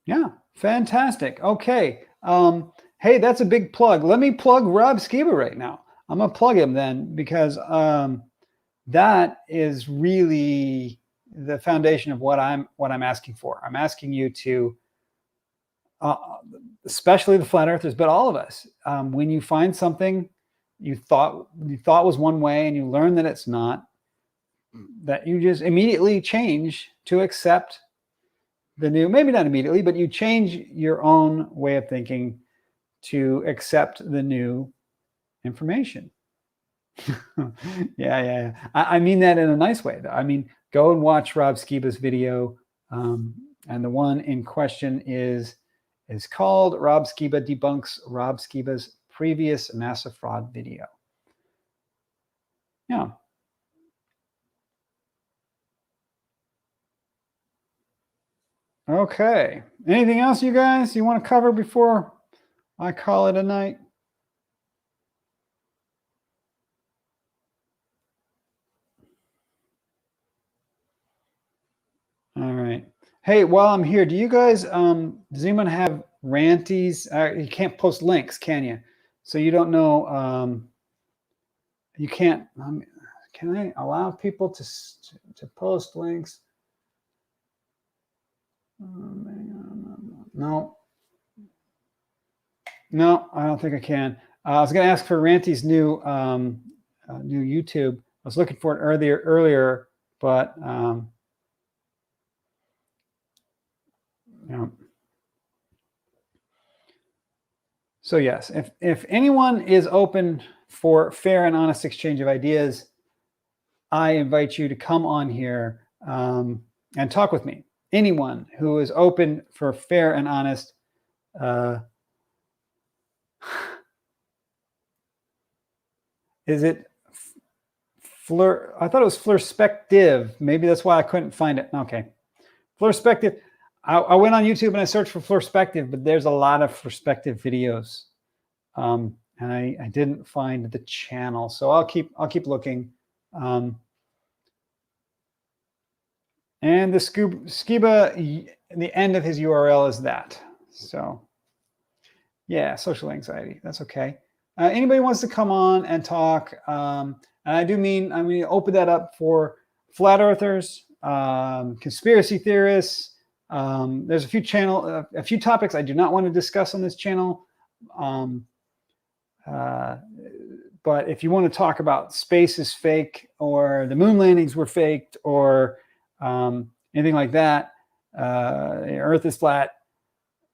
yeah, fantastic. Okay. Hey, that's a big plug. Let me plug Rob Skiba right now. I'm gonna plug him then, because that is really the foundation of what I'm asking for. I'm asking you to, especially the flat earthers, but all of us, when you find something you thought was one way and you learn that it's not, that you just immediately change to accept the new, maybe not immediately, but you change your own way of thinking to accept the new information. Yeah. I mean that in a nice way, though. I mean, go and watch Rob Skiba's video. And the one in question is called Rob Skiba debunks Rob Skiba's previous NASA fraud video. Yeah. Okay. Anything else, you guys, you want to cover before I call it a night? All right. Hey, while I'm here, do you guys, does anyone have ranties? You can't post links, can you? So you don't know, you can't can I allow people to post links? No. No, I don't think I can. I was going to ask for Ranty's new new YouTube. I was looking for it earlier, but yeah. So yes, if anyone is open for fair and honest exchange of ideas, I invite you to come on here and talk with me. Anyone who is open for fair and honest. Is it Fleur? I thought it was Flurspective. Maybe that's why I couldn't find it. Okay. Flurspective. I went on YouTube and I searched for Flurspective, but there's a lot of Flurspective videos. And I didn't find the channel. So I'll keep looking. And the Skiba, the end of his URL is that. So yeah, social anxiety. That's okay. Anybody wants to come on and talk, and I do mean, I'm going to open that up for flat earthers, conspiracy theorists. There's a few topics I do not want to discuss on this channel. But if you want to talk about space is fake, or the moon landings were faked, or anything like that, Earth is flat,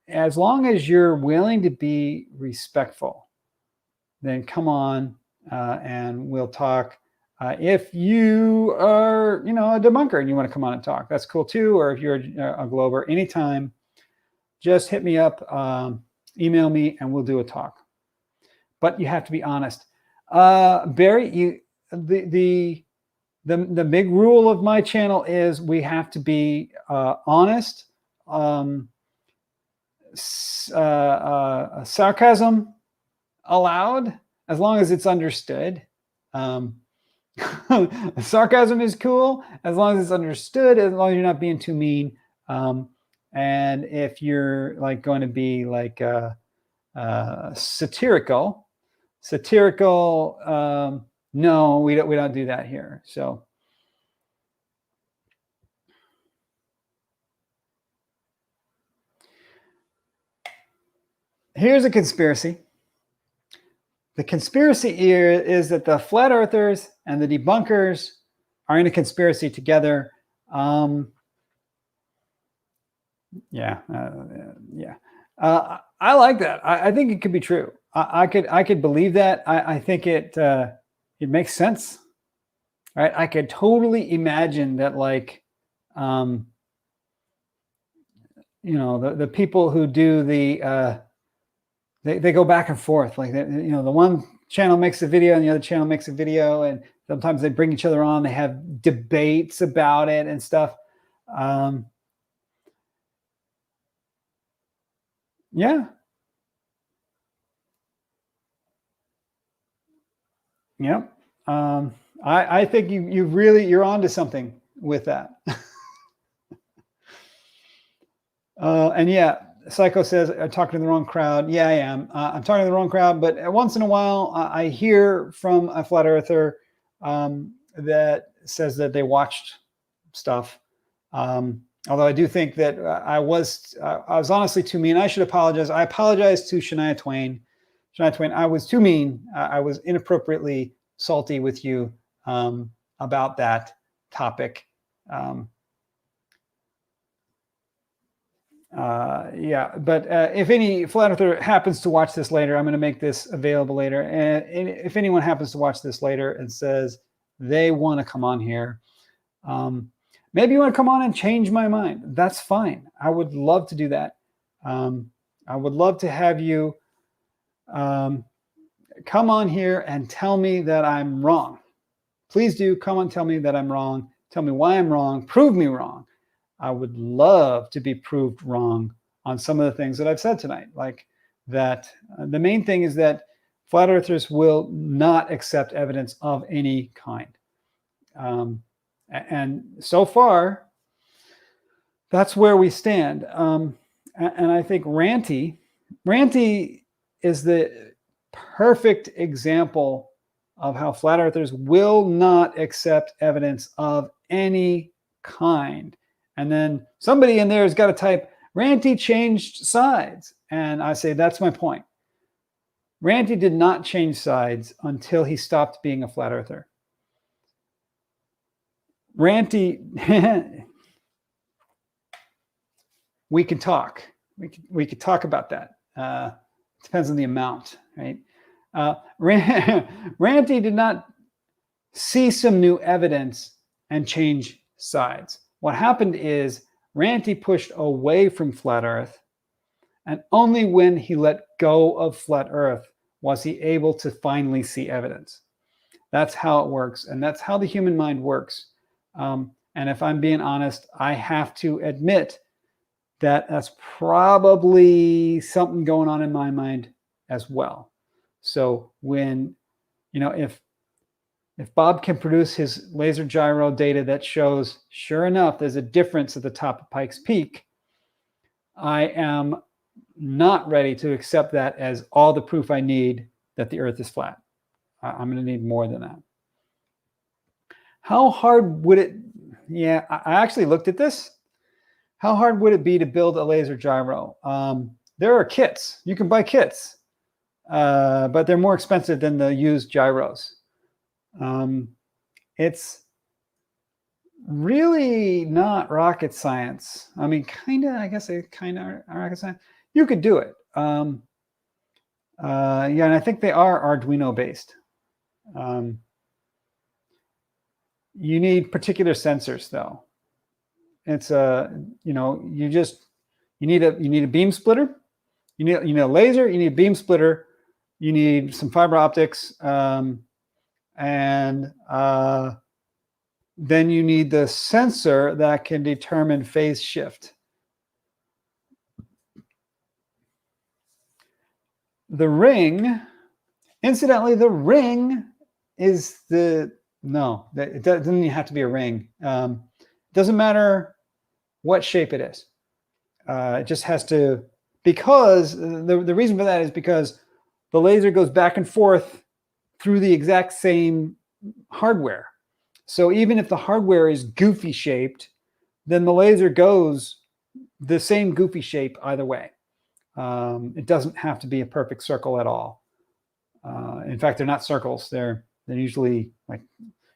as long as you're willing to be respectful, then come on and we'll talk. If you are, a debunker and you want to come on and talk, that's cool too. Or if you're a glober, anytime, just hit me up, email me, and we'll do a talk. But you have to be honest. Barry, the big rule of my channel is we have to be honest. Sarcasm allowed as long as it's understood. Sarcasm is cool as long as it's understood, as long as you're not being too mean. And if you're like going to be like satirical, no, we don't do that here. So here's a conspiracy. The conspiracy here is that the flat earthers and the debunkers are in a conspiracy together. Yeah. I like that. I think it could be true. I could believe that. I think it makes sense, right? I could totally imagine that, like, the people who do the they go back and forth, like, the one channel makes a video and the other channel makes a video, and sometimes they bring each other on. They have debates about it and stuff. Yeah. Yep. I think you're onto something with that. And yeah, Psycho says, I'm talking to the wrong crowd. Yeah, I am. I'm talking to the wrong crowd, but once in a while, I hear from a flat earther that says that they watched stuff. Although I do think that I was honestly too mean. I should apologize. I apologize to Shania Twain. Shania Twain, I was too mean. I was inappropriately salty with you about that topic. Yeah, but if any flat earther happens to watch this later, I'm going to make this available later. And if anyone happens to watch this later and says they want to come on here, maybe you want to come on and change my mind. That's fine. I would love to do that. I would love to have you come on here and tell me that I'm wrong. Please do come and tell me that I'm wrong. Tell me why I'm wrong. Prove me wrong. I would love to be proved wrong on some of the things that I've said tonight. Like that, the main thing is that flat earthers will not accept evidence of any kind. And so far, that's where we stand. And I think Ranty is the perfect example of how flat earthers will not accept evidence of any kind. And then somebody in there has got to type, Ranty changed sides. And I say, that's my point. Ranty did not change sides until he stopped being a flat earther. Ranty, we can talk. We could talk about that. Depends on the amount, right? Ranty did not see some new evidence and change sides. What happened is Ranty pushed away from flat Earth, and only when he let go of flat Earth was he able to finally see evidence. That's how it works, and that's how the human mind works. And if I'm being honest, I have to admit that that's probably something going on in my mind as well. So when, if Bob can produce his laser gyro data that shows, sure enough, there's a difference at the top of Pikes Peak, I am not ready to accept that as all the proof I need that the Earth is flat. I'm going to need more than that. How hard would it, yeah, I actually looked at this. How hard would it be to build a laser gyro? There are kits. You can buy kits, but they're more expensive than the used gyros. It's really not rocket science. I mean, I guess it kind of rocket science. You could do it. Yeah, and I think they are Arduino based. You need particular sensors though. It's you need a beam splitter. You need a laser. You need a beam splitter. You need some fiber optics, and then you need the sensor that can determine phase shift. The ring, incidentally, the ring is no, it doesn't even have to be a ring. Doesn't matter what shape it is. It just has to, because the reason for that is because the laser goes back and forth through the exact same hardware. So even if the hardware is goofy shaped, then the laser goes the same goofy shape either way. It doesn't have to be a perfect circle at all. In fact, they're not circles. They're usually, like,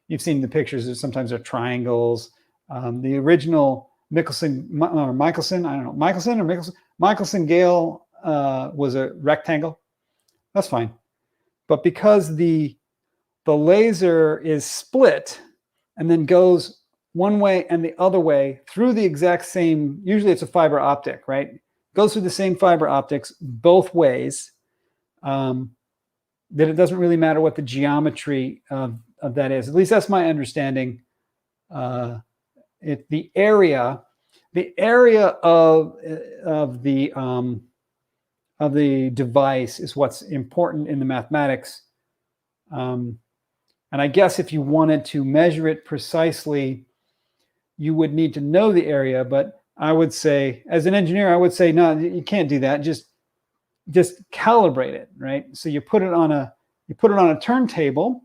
you've seen the pictures. Sometimes they're triangles. The original Michelson Gale was a rectangle. That's fine. But because the laser is split and then goes one way and the other way through the exact same, usually it's a fiber optic, right? Goes through the same fiber optics both ways, that it doesn't really matter what the geometry of that is. At least that's my understanding. The area of the device is what's important in the mathematics. And I guess if you wanted to measure it precisely, you would need to know the area. But I would say, as an engineer, I would say, no, you can't do that. Just calibrate it, right? So you put it on a turntable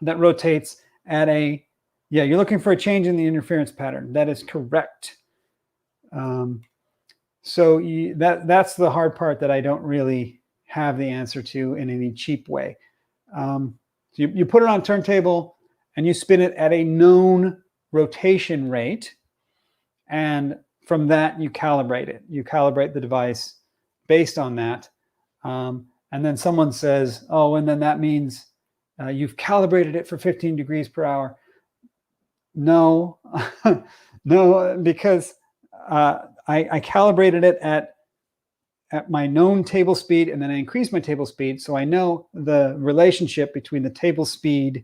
that rotates at a, yeah, you're looking for a change in the interference pattern. That is correct. So that's the hard part that I don't really have the answer to in any cheap way. So you put it on a turntable and you spin it at a known rotation rate. And from that, you calibrate it. You calibrate the device based on that. And then someone says, oh, and then that means you've calibrated it for 15 degrees per hour. No, no, because I calibrated it at my known table speed, and then I increased my table speed. So I know the relationship between the table speed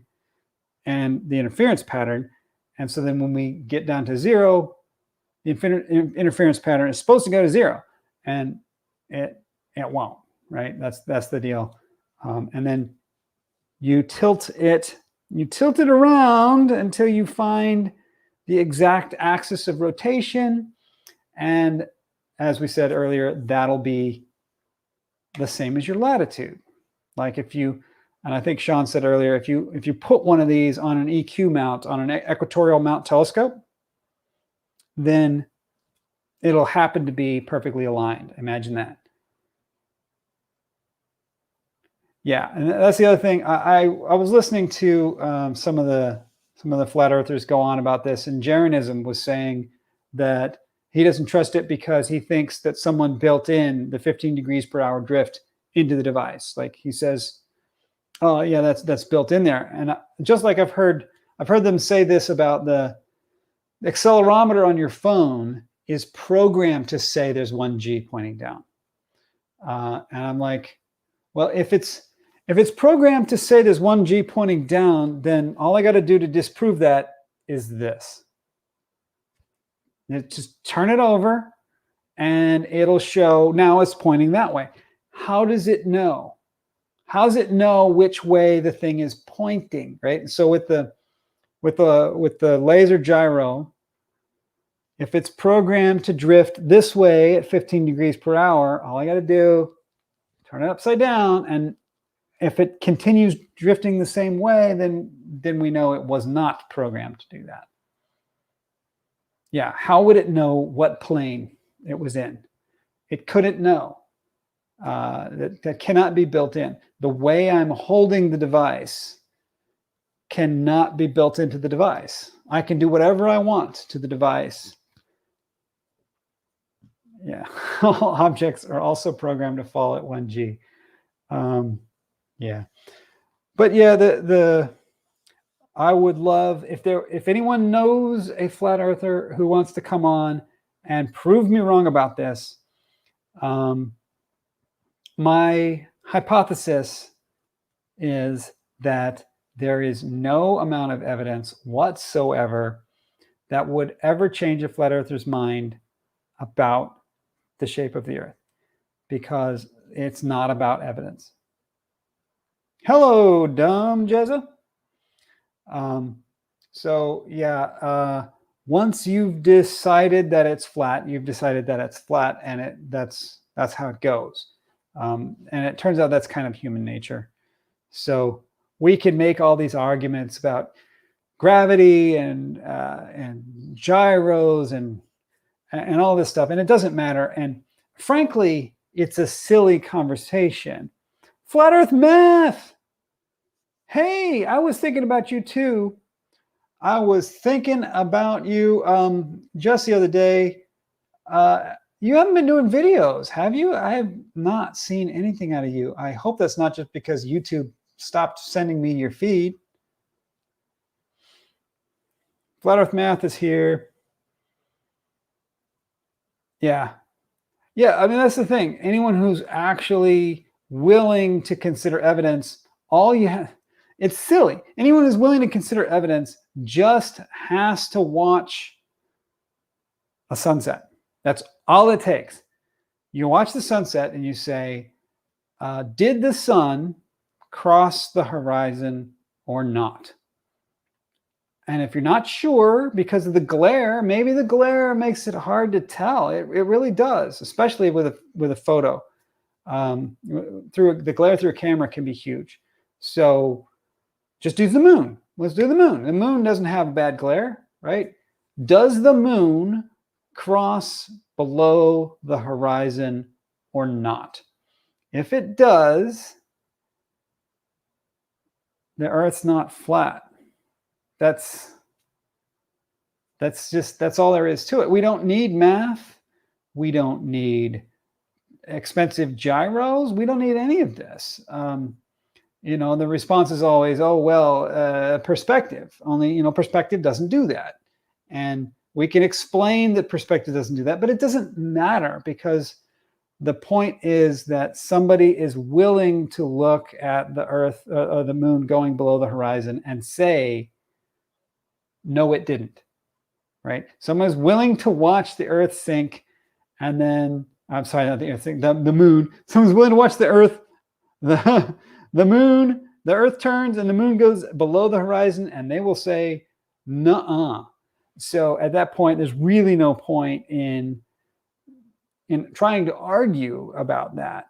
and the interference pattern. And so then when we get down to zero, the interference pattern is supposed to go to zero, and it won't, right? That's the deal. And then you tilt it around until you find the exact axis of rotation. And as we said earlier, that'll be the same as your latitude. Like if you And I think Sean said earlier, if you put one of these on an EQ mount, on an equatorial mount telescope, then it'll happen to be perfectly aligned. Imagine that. Yeah, and that's the other thing. I was listening to some of the flat earthers go on about this, and Jeranism was saying that he doesn't trust it because he thinks that someone built in the 15 degrees per hour drift into the device. Like he says, oh yeah, that's built in there. And just like I've heard them say this about the accelerometer on your phone is programmed to say there's 1G pointing down. And I'm like, well, if it's programmed to say there's 1G pointing down, then all I got to do to disprove that is this. Just turn it over and it'll show now it's pointing that way. How does it know? How does it know which way the thing is pointing, right? So with the laser gyro, if it's programmed to drift this way at 15 degrees per hour, all I got to do, turn it upside down, and if it continues drifting the same way, then we know it was not programmed to do that. Yeah, how would it know what plane it was in? It couldn't know. That cannot be built in. The way I'm holding the device cannot be built into the device. I can do whatever I want to the device. Yeah, all objects are also programmed to fall at 1G. Yeah, but yeah, I would love if anyone knows a flat earther who wants to come on and prove me wrong about this. My hypothesis is that there is no amount of evidence whatsoever that would ever change a flat earther's mind about the shape of the earth, because it's not about evidence. Hello, dumb Jezza. So yeah, once you've decided that it's flat, you've decided that it's flat, and that's how it goes. And it turns out that's kind of human nature. So we can make all these arguments about gravity and gyros and all this stuff, and it doesn't matter. And frankly, it's a silly conversation. Flat Earth math. Hey, I was thinking about you too. I was thinking about you just the other day. You haven't been doing videos, have you? I have not seen anything out of you. I hope that's not just because YouTube stopped sending me your feed. Flat Earth Math is here. Yeah. Yeah, I mean, that's the thing. Anyone who's actually willing to consider evidence, all you have, it's silly. Anyone who's willing to consider evidence just has to watch a sunset. That's all it takes. You watch the sunset and you say, did the sun cross the horizon or not? And if you're not sure because of the glare, maybe the glare makes it hard to tell. It really does, especially with a photo. Through the glare through a camera can be huge. So just do the moon. Let's do the moon. The moon doesn't have bad glare, right? Does the moon cross below the horizon or not? If it does, the Earth's not flat. That's all there is to it. We don't need math. We don't need expensive gyros. We don't need any of this. The response is always, oh, well, perspective. Only, perspective doesn't do that. And we can explain that perspective doesn't do that, but it doesn't matter, because the point is that somebody is willing to look at the Earth or the moon going below the horizon and say, no, it didn't, right? Someone's willing to watch the Earth sink, and then, I'm sorry, not the Earth sink, the moon. Someone's willing to watch the Earth, the moon, the Earth turns and the moon goes below the horizon, and they will say, nuh-uh. So at that point, there's really no point in trying to argue about that.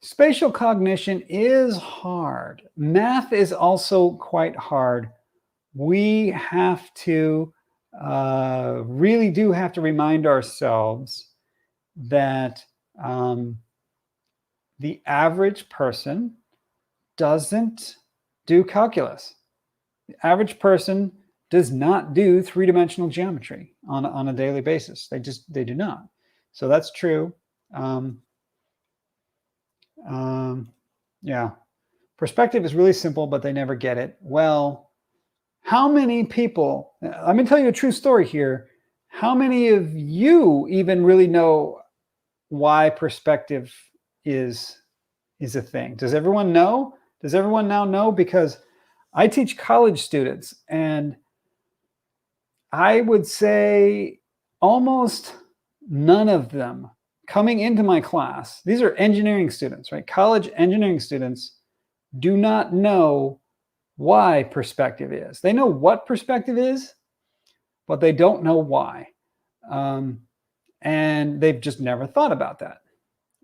Spatial cognition is hard. Math is also quite hard. We have to really do have to remind ourselves that the average person doesn't do calculus. The average person does not do three-dimensional geometry on a daily basis. They do not. So that's true. Yeah. Perspective is really simple, but they never get it. Well, how many people, let me tell you a true story here. How many of you even really know why perspective is a thing? Does everyone know? Does everyone now know? Because I teach college students, and I would say almost none of them coming into my class, these are engineering students, right? College engineering students do not know why perspective is. They know what perspective is, but they don't know why. And they've just never thought about that,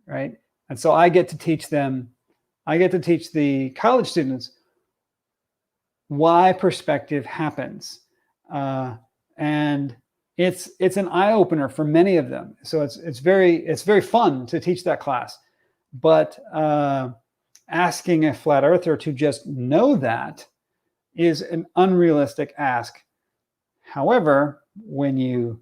right? And so I get to teach them, I get to teach the college students why perspective happens. And it's an eye opener for many of them. So it's very fun to teach that class. But asking a flat earther to just know that is an unrealistic ask. However, when you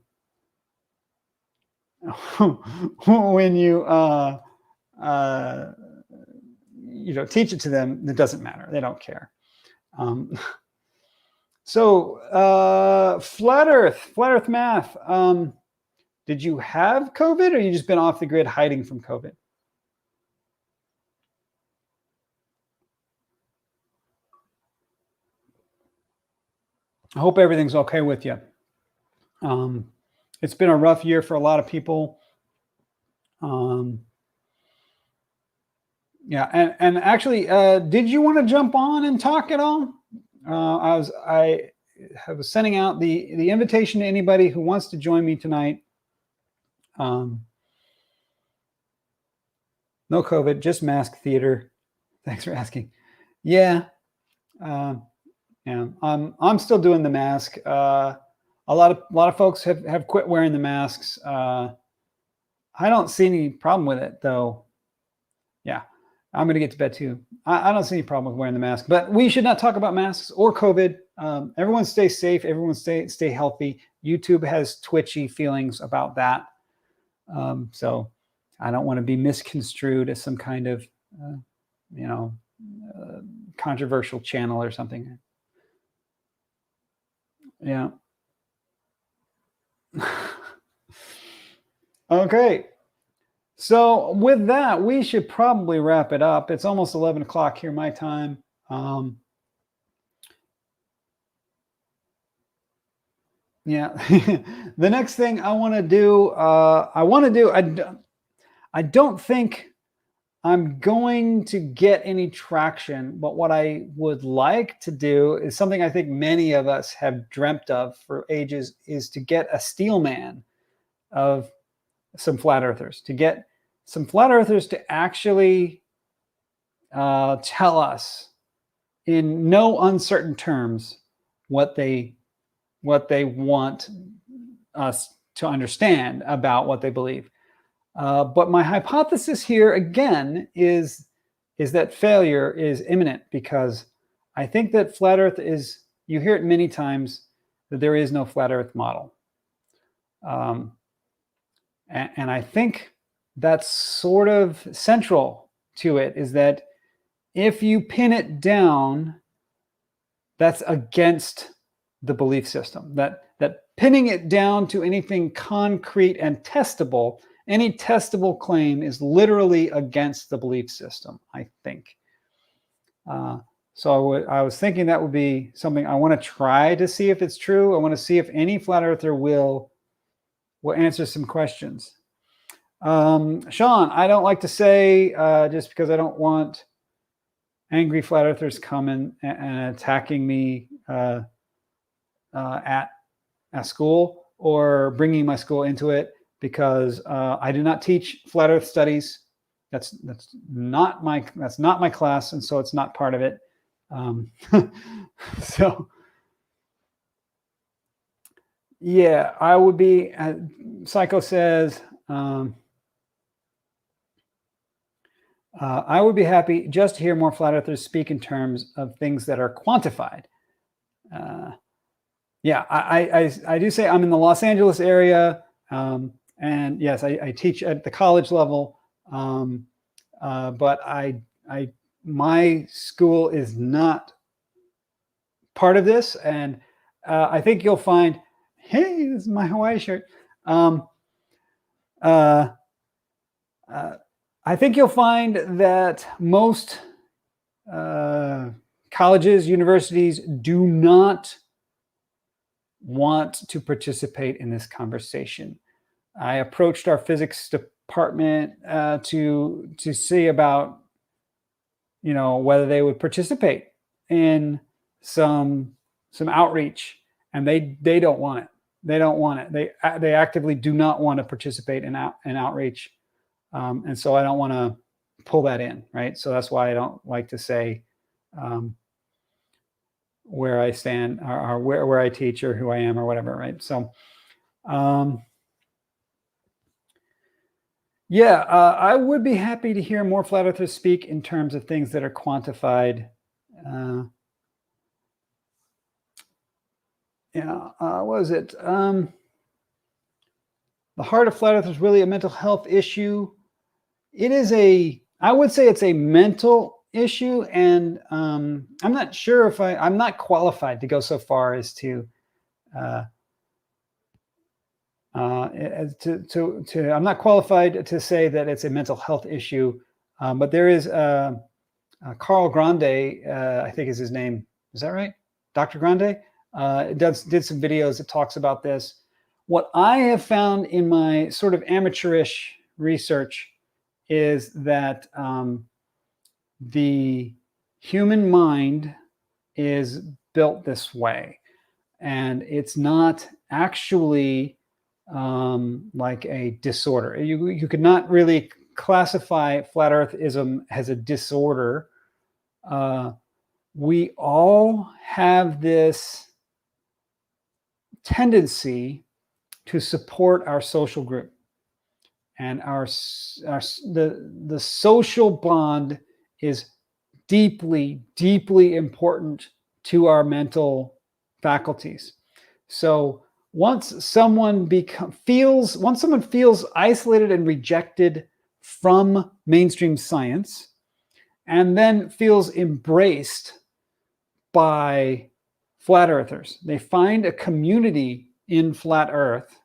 teach it to them, it doesn't matter. They don't care. So flat Earth math. Did you have COVID, or you just been off the grid hiding from COVID? I hope everything's okay with you. It's been a rough year for a lot of people. Yeah, and actually, did you want to jump on and talk at all? I was sending out the invitation to anybody who wants to join me tonight. No COVID, just mask theater. Thanks for asking. Yeah, yeah. I'm still doing the mask. A lot of folks have quit wearing the masks. I don't see any problem with it, though. Yeah, I'm going to get to bed too. I don't see any problem with wearing the mask, but we should not talk about masks or COVID. Everyone stay safe. Everyone stay healthy. YouTube has twitchy feelings about that. So I don't want to be misconstrued as some kind of, controversial channel or something. Yeah. Okay. So with that, we should probably wrap it up. It's almost 11 o'clock here, my time. Yeah. The next thing I want to do, I don't think I'm going to get any traction, but what I would like to do is something I think many of us have dreamt of for ages, is to get a steel man of some flat earthers, to get some flat earthers to actually tell us in no uncertain terms what they want us to understand about what they believe. But my hypothesis here again is that failure is imminent, because I think that flat Earth is, you hear it many times, that there is no flat Earth model. And I think that's sort of central to it, is that if you pin it down, that's against the belief system. That pinning it down to anything concrete and testable, any testable claim, is literally against the belief system, I think. So I was thinking that would be something I want to try to see if it's true. I want to see if any flat earther will answer some questions. Sean, I don't like to say, just because I don't want angry flat earthers coming and attacking me at school, or bringing my school into it, because I do not teach flat earth studies. That's not my class, and so it's not part of it. So yeah, I would be. Psycho says, I would be happy just to hear more flat earthers speak in terms of things that are quantified. Yeah, I do say I'm in the Los Angeles area, and yes, I teach at the college level, but my school is not part of this, and I think you'll find, hey, this is my Hawaii shirt. I think you'll find that most colleges, universities do not want to participate in this conversation. I approached our physics department to see about, whether they would participate in some outreach, and they don't want it. They don't want it. They actively do not want to participate in outreach, and so I don't want to pull that in, right? So that's why I don't like to say where I stand or where I teach or who I am or whatever, right? So, yeah, I would be happy to hear more flat earthers speak in terms of things that are quantified. What was it? The heart of flat earth is really a mental health issue. It is I would say it's a mental issue, and I'm not sure if I'm not qualified to go so far as to I'm not qualified to say that it's a mental health issue, but there is Carl Grande, I think is his name. Is that right? Dr. Grande did some videos that talks about this. What I have found in my sort of amateurish research is that the human mind is built this way, and it's not actually like a disorder. You could not really classify flat earthism as a disorder. We all have this tendency to support our social group, and the social bond is deeply, deeply important to our mental faculties. So once someone feels isolated and rejected from mainstream science, and then feels embraced by flat earthers, they find a community in flat earth,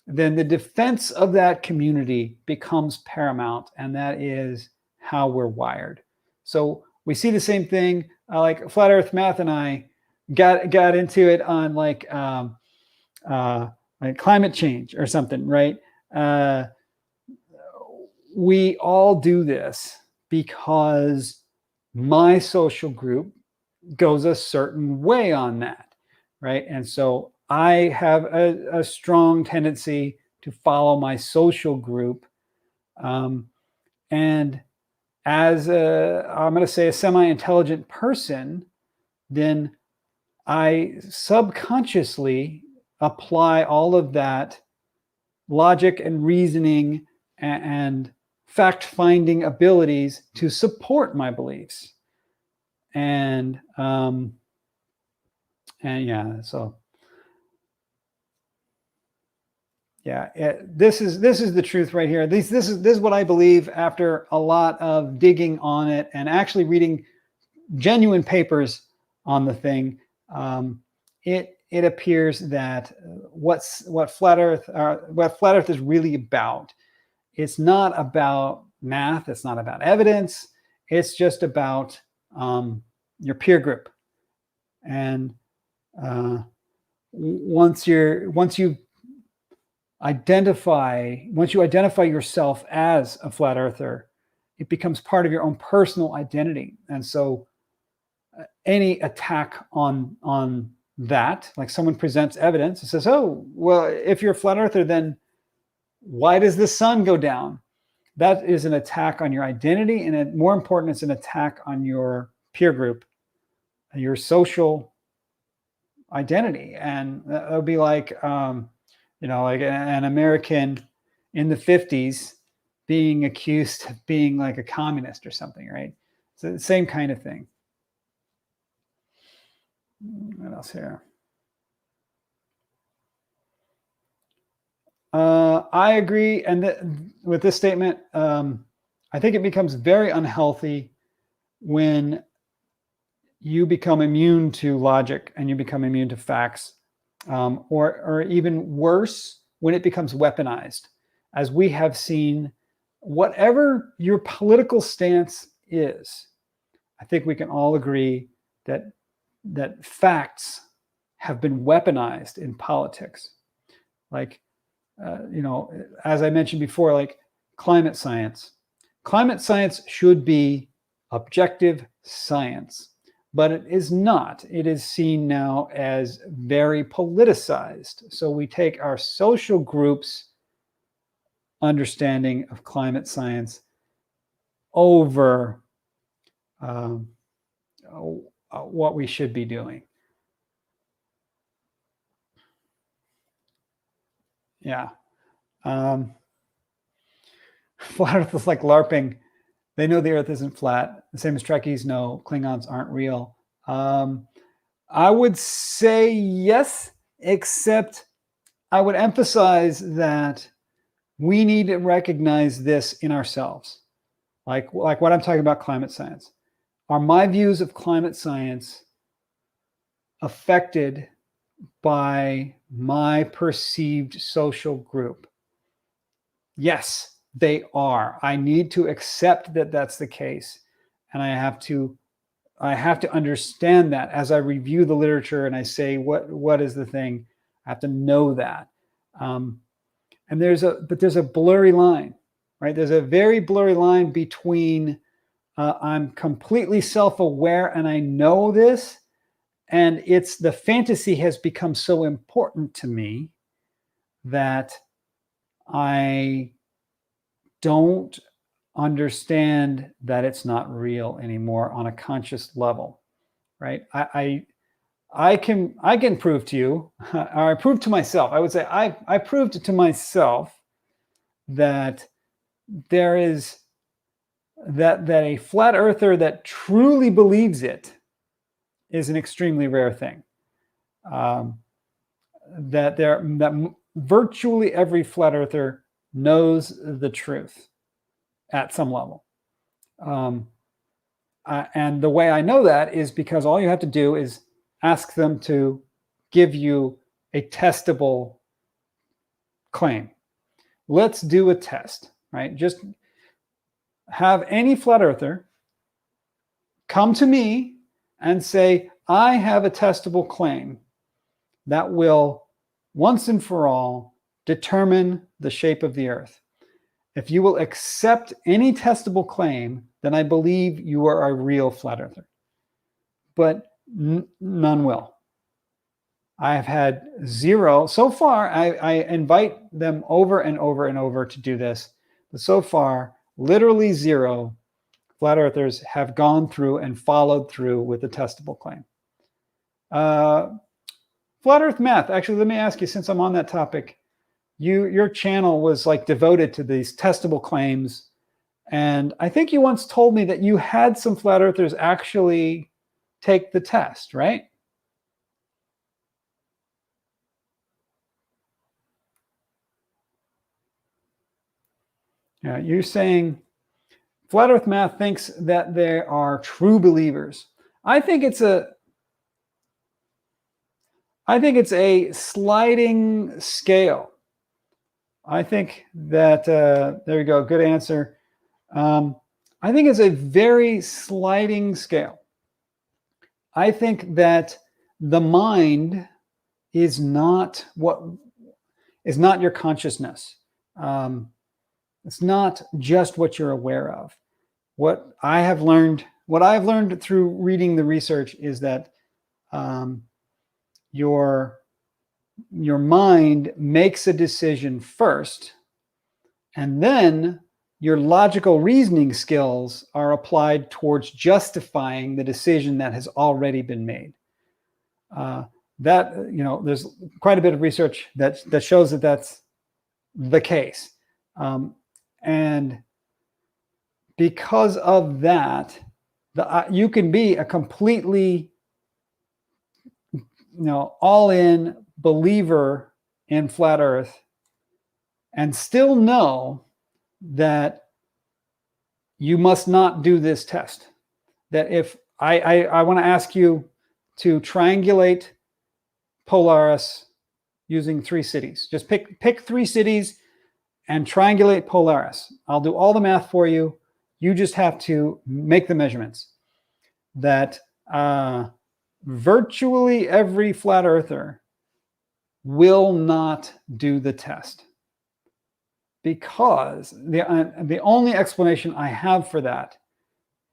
then the defense of that community becomes paramount, and that is how we're wired. So we see the same thing, like Flat Earth Math and I got into it on like climate change or something, right? We all do this because my social group goes a certain way on that, right? And so I have a strong tendency to follow my social group. And as I'm going to say, a semi-intelligent person, then I subconsciously apply all of that logic and reasoning and fact-finding abilities to support my beliefs. And yeah, so yeah, this is the truth right here. This is what I believe after a lot of digging on it and actually reading genuine papers on the thing. It appears that what flat Earth is really about. It's not about math. It's not about evidence. It's just about your peer group. And once you identify yourself as a flat earther, it becomes part of your own personal identity. And so any attack on that, like someone presents evidence and says, oh, well, if you're a flat earther, then why does the sun go down? that is an attack on your identity, and more important, it's an attack on your peer group, your social identity. And that would be like, like an American in the 50s being accused of being like a communist or something, right? So the same kind of thing. What else here? I agree, and with this statement, I think it becomes very unhealthy when you become immune to logic and you become immune to facts, or even worse, when it becomes weaponized, as we have seen. Whatever your political stance is, I think we can all agree that facts have been weaponized in politics. Like, as I mentioned before, like climate science. Climate science should be objective science, but it is not. It is seen now as very politicized. So we take our social groups' understanding of climate science over what we should be doing. Yeah. Flat Earth is like LARPing. They know the Earth isn't flat. The same as Trekkies know Klingons aren't real. I would say yes, except I would emphasize that we need to recognize this in ourselves. Like what I'm talking about, climate science. Are my views of climate science affected by my perceived social group? Yes, they are. I need to accept that that's the case. And I have to understand that as I review the literature and I say, what is the thing? I have to know that. And there's a blurry line, right? There's a very blurry line between I'm completely self-aware and I know this, and it's the fantasy has become so important to me that I don't understand that it's not real anymore on a conscious level, right? I can prove to you, or I prove to myself, I would say I proved to myself that there is that a flat earther that truly believes it is an extremely rare thing. That virtually every flat earther knows the truth at some level. And the way I know that is because all you have to do is ask them to give you a testable claim. Let's do a test, right? Just have any flat earther come to me and say, I have a testable claim that will once and for all determine the shape of the earth. If you will accept any testable claim, then I believe you are a real flat earther. But none will. I have had zero. So far, I invite them over and over and over to do this. But so far, literally zero flat earthers have gone through and followed through with the testable claim. Flat Earth Math. Actually, let me ask you, since I'm on that topic, your channel was like devoted to these testable claims. And I think you once told me that you had some flat earthers actually take the test, right? Yeah, you're saying Flat Earth Math thinks that they are true believers. I think it's a sliding scale. I think that there we go. Good answer. I think it's a very sliding scale. I think that the mind is not your consciousness. It's not just what you're aware of. What I've learned through reading the research is that your mind makes a decision first, and then your logical reasoning skills are applied towards justifying the decision that has already been made. There's quite a bit of research that shows that that's the case. And because of that, you can be a completely, all-in believer in flat Earth and still know that you must not do this test. That if I want to ask you to triangulate Polaris using 3 cities, just pick 3 cities and triangulate Polaris. I'll do all the math for you. You just have to make the measurements. That virtually every flat earther will not do the test, because the only explanation I have for that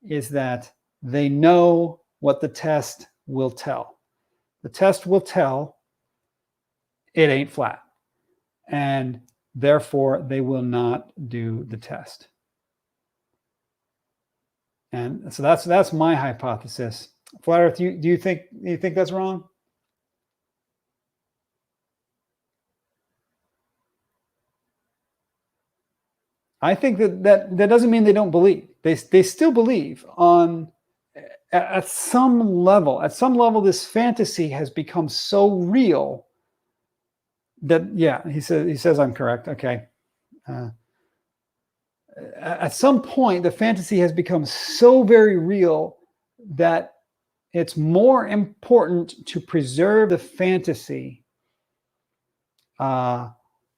is that they know what the test will tell. The test will tell it ain't flat, and therefore they will not do the test. And so that's my hypothesis. Flat Earth, do you think that's wrong? I think that doesn't mean they don't believe. They still believe at some level. At some level, this fantasy has become so real that, yeah, he says I'm correct. Okay. At some point, the fantasy has become so very real that it's more important to preserve the fantasy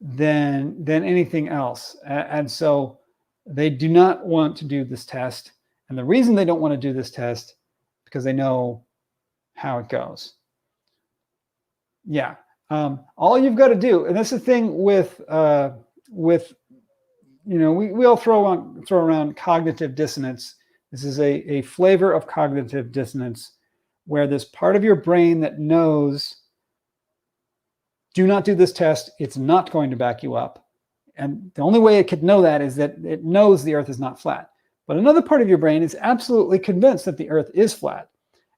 than anything else. And so they do not want to do this test. And the reason they don't want to do this test, because they know how it goes. Yeah. All you've got to do, and that's the thing with we all throw around cognitive dissonance. This is a flavor of cognitive dissonance, where this part of your brain that knows, do not do this test, it's not going to back you up. And the only way it could know that is that it knows the Earth is not flat. But another part of your brain is absolutely convinced that the Earth is flat.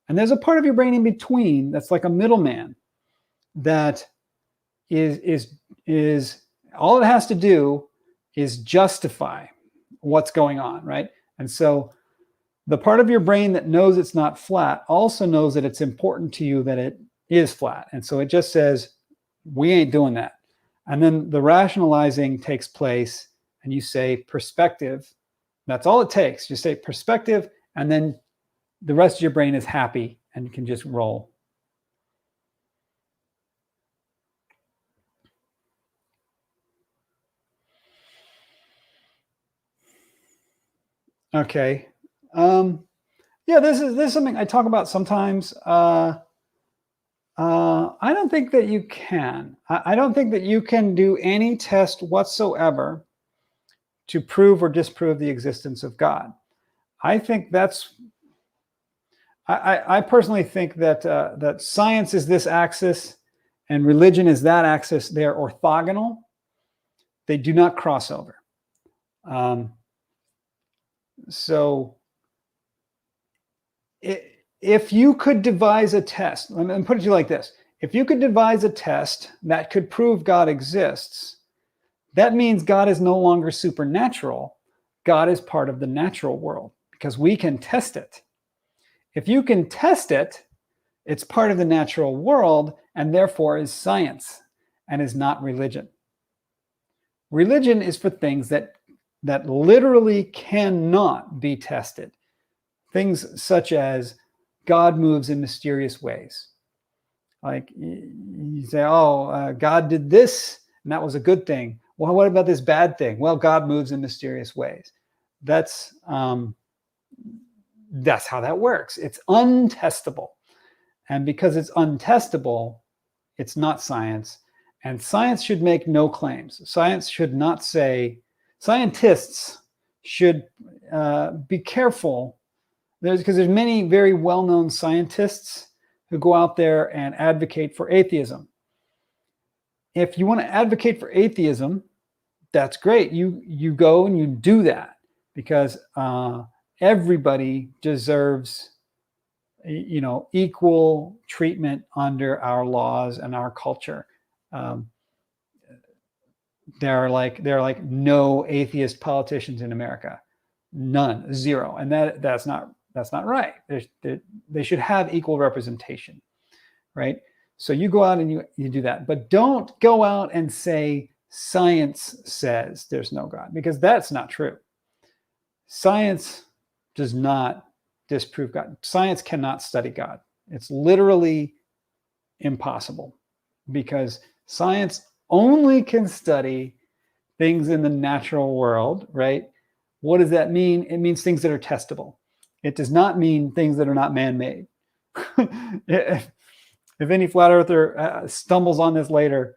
And there's a part of your brain in between that's like a middleman, that is all it has to do is justify what's going on, right? And so the part of your brain that knows it's not flat also knows that it's important to you that it is flat. And so it just says, we ain't doing that. And then the rationalizing takes place, and you say perspective. That's all it takes. You say perspective, and then the rest of your brain is happy and you can just roll. Okay. Yeah, this is something I talk about sometimes. I don't think that you can. I don't think that you can do any test whatsoever to prove or disprove the existence of God. I think that's. I personally think that that science is this axis and religion is that axis. They're orthogonal. They do not cross over. So if you could devise a test, let me put it to you like this. If you could devise a test that could prove God exists, that means God is no longer supernatural. God is part of the natural world because we can test it. If you can test it, it's part of the natural world and therefore is science and is not religion. Religion is for things that literally cannot be tested. Things such as God moves in mysterious ways. Like you say, oh, God did this and that was a good thing. Well, what about this bad thing? Well, God moves in mysterious ways. That's how that works. It's untestable. And because it's untestable, it's not science. And science should make no claims. Science should not say, scientists should be careful. Because there's many very well-known scientists who go out there and advocate for atheism. If you want to advocate for atheism, that's great. You go and you do that because everybody deserves, equal treatment under our laws and our culture. There are like no atheist politicians in America, none, zero, and that's not right. They should have equal representation, right? So you go out and you do that, but don't go out and say science says there's no God, because that's not true. Science does not disprove God. Science cannot study God. It's literally impossible, because science only can study things in the natural world, right? What does that mean? It means things that are testable. It does not mean things that are not man-made. If any flat earther stumbles on this later,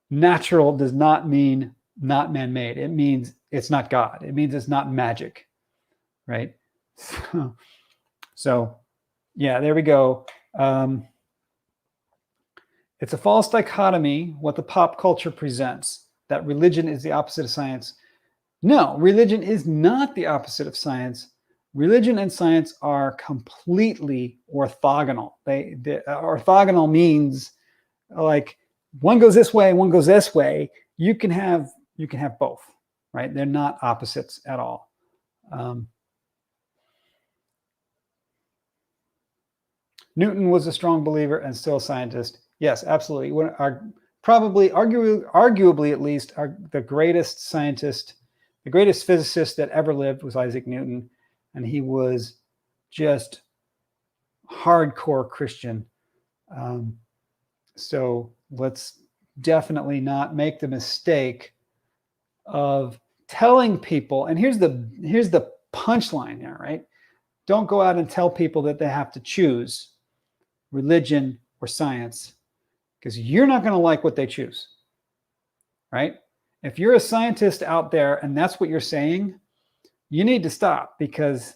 natural does not mean not man-made. It means it's not God. It means it's not magic, right? So yeah, there we go. It's a false dichotomy what the pop culture presents, that religion is the opposite of science. No, religion is not the opposite of science. Religion and science are completely orthogonal. Orthogonal means like one goes this way, one goes this way. You can have both, right? They're not opposites at all. Newton was a strong believer and still a scientist. Yes, absolutely. Arguably at least, the greatest scientist, the greatest physicist that ever lived was Isaac Newton, and he was just hardcore Christian. So let's definitely not make the mistake of telling people, and here's the punchline there, right? Don't go out and tell people that they have to choose religion or science, because you're not going to like what they choose, right? If you're a scientist out there and that's what you're saying, you need to stop, because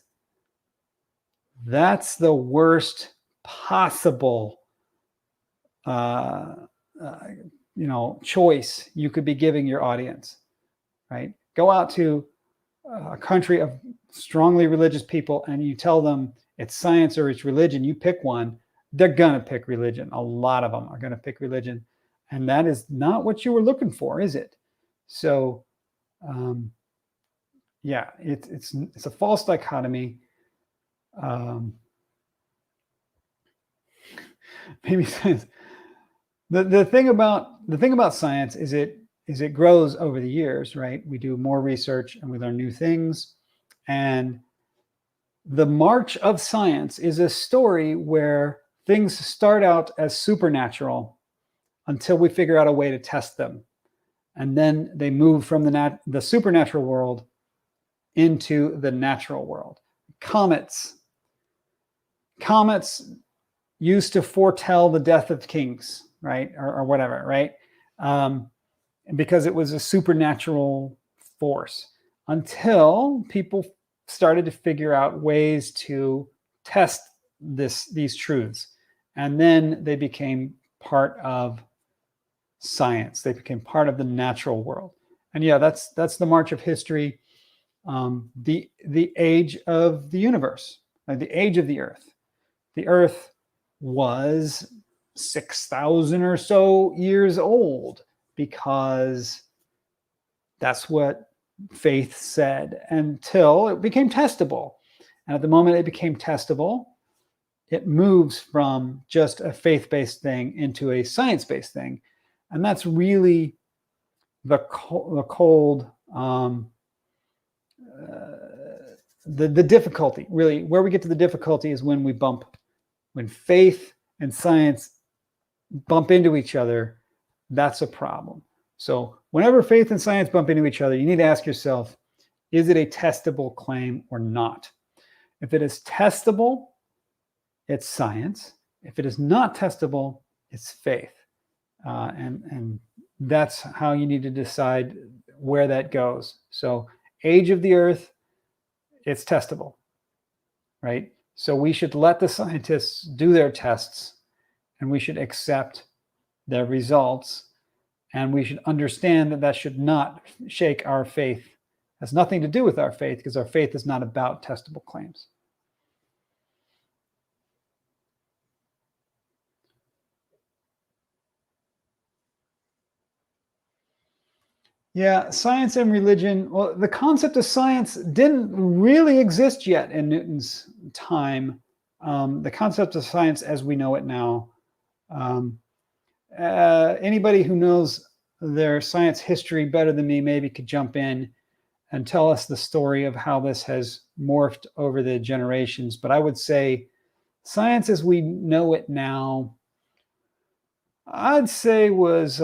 that's the worst possible choice you could be giving your audience, right? Go out to a country of strongly religious people and you tell them it's science or it's religion. You pick one, they're going to pick religion. A lot of them are going to pick religion. And that is not what you were looking for, is it? So, yeah, it's a false dichotomy. Maybe the thing about science is it grows over the years, right? We do more research and we learn new things. And the march of science is a story where things start out as supernatural until we figure out a way to test them. And then they move from the supernatural world into the natural world. Comets used to foretell the death of kings, right? Or whatever, right? Because it was a supernatural force, until people started to figure out ways to test these truths. And then they became part of science. They became part of the natural world. And yeah, that's the march of history. The age of the universe, the age of the earth. The earth was 6,000 or so years old, because that's what faith said, until it became testable. And at the moment it became testable, it moves from just a faith-based thing into a science-based thing. And that's really the difficulty. Really, where we get to the difficulty is when faith and science bump into each other. That's a problem. So whenever faith and science bump into each other, you need to ask yourself, is it a testable claim or not? If it is testable, it's science. If it is not testable, it's faith. And that's how you need to decide where that goes. So age of the earth, it's testable, right? So we should let the scientists do their tests, and we should accept their results. And we should understand that that should not shake our faith. It has nothing to do with our faith, because our faith is not about testable claims. Yeah, science and religion. Well, the concept of science didn't really exist yet in Newton's time. The concept of science as we know it now. Anybody who knows their science history better than me maybe could jump in and tell us the story of how this has morphed over the generations. But I would say science as we know it now, I'd say was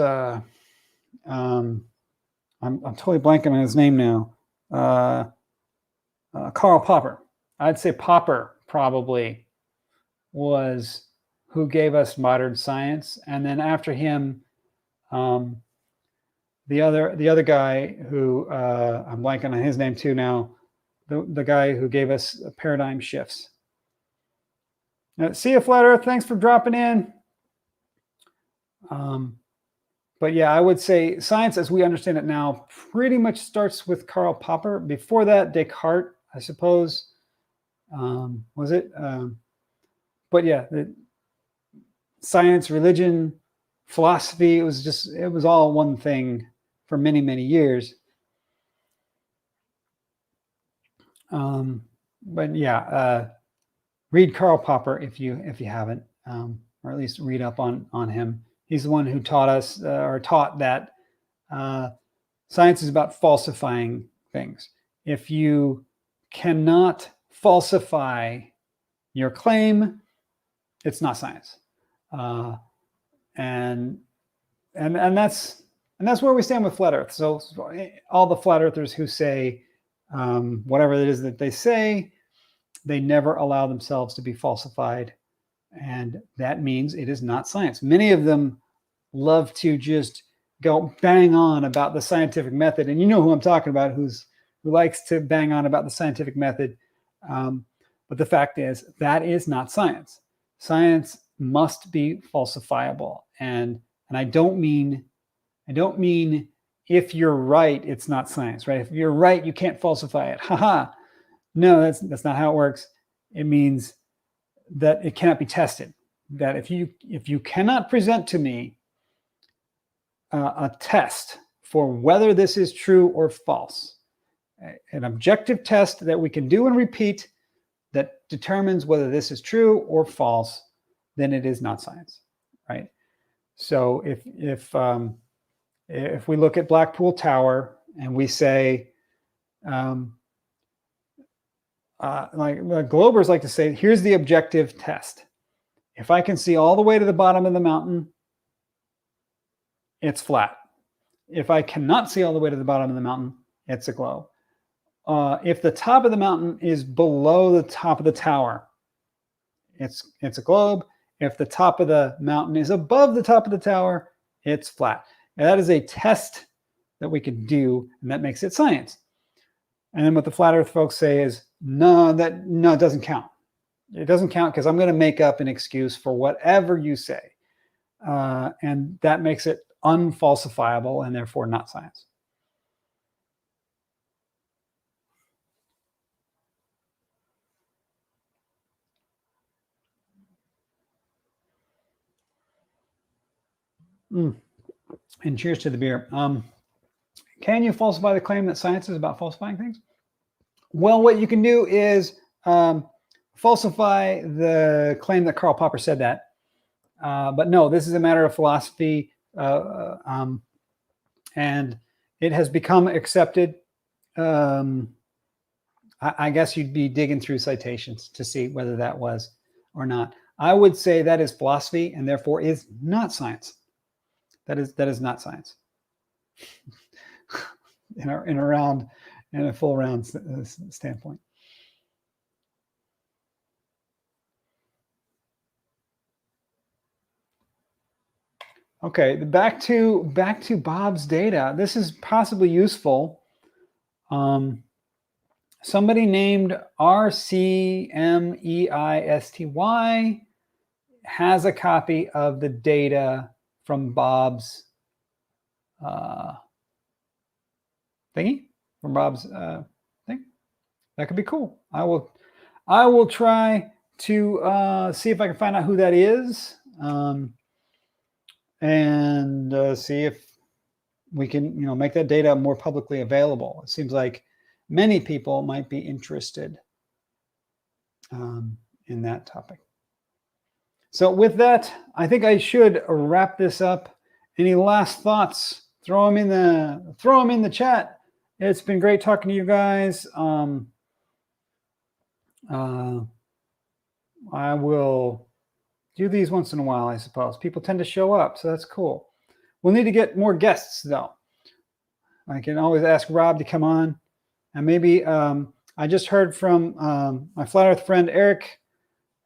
I'm totally blanking on his name now. Karl Popper. I'd say Popper probably was who gave us modern science, and then after him, the other guy who I'm blanking on his name too now. The guy who gave us paradigm shifts. See you, Flat Earth. Thanks for dropping in. But yeah, I would say science as we understand it now pretty much starts with Karl Popper. Before that, Descartes, I suppose. Was it? But yeah, science, religion, philosophy, it was all one thing for many, many years. But yeah, read Karl Popper if you haven't, or at least read up on him. He's the one who taught us or taught that science is about falsifying things. If you cannot falsify your claim, it's not science. And that's where we stand with flat Earth. So all the flat earthers who say whatever it is that they say, they never allow themselves to be falsified. And that means it is not science. Many of them love to just go bang on about the scientific method. And you know who I'm talking about, who likes to bang on about the scientific method. But the fact is, that is not science. Science must be falsifiable. And I don't mean if you're right, it's not science, right? If you're right, you can't falsify it. Haha. No, that's not how it works. It means that it cannot be tested. That if you cannot present to me a test for whether this is true or false, an objective test that we can do and repeat that determines whether this is true or false, then it is not science, right? So if we look at Blackpool Tower and we say, like the Globers like to say, here's the objective test. If I can see all the way to the bottom of the mountain, it's flat. If I cannot see all the way to the bottom of the mountain, it's a globe. If the top of the mountain is below the top of the tower, it's a globe. If the top of the mountain is above the top of the tower, it's flat. And that is a test that we can do, and that makes it science. And then what the flat Earth folks say is, no, it doesn't count. It doesn't count because I'm going to make up an excuse for whatever you say. And that makes it unfalsifiable and therefore not science. And cheers to the beer. Can you falsify the claim that science is about falsifying things? Well, what you can do is falsify the claim that Karl Popper said that. But no, this is a matter of philosophy. And it has become accepted. I guess you'd be digging through citations to see whether that was or not. I would say that is philosophy and therefore is not science. That is not science. in a full round standpoint. Okay, back to Bob's data. This is possibly useful. Somebody named RCMEISTY has a copy of the data from Bob's thingy from Rob's thing. That could be cool. I will try to see if I can find out who that is, and see if we can, make that data more publicly available. It seems like many people might be interested in that topic. So with that, I think I should wrap this up. Any last thoughts? Throw them in the chat. It's been great talking to you guys. I will do these once in a while, I suppose. People tend to show up, so that's cool. We'll need to get more guests, though. I can always ask Rob to come on. And maybe I just heard from my Flat Earth friend Eric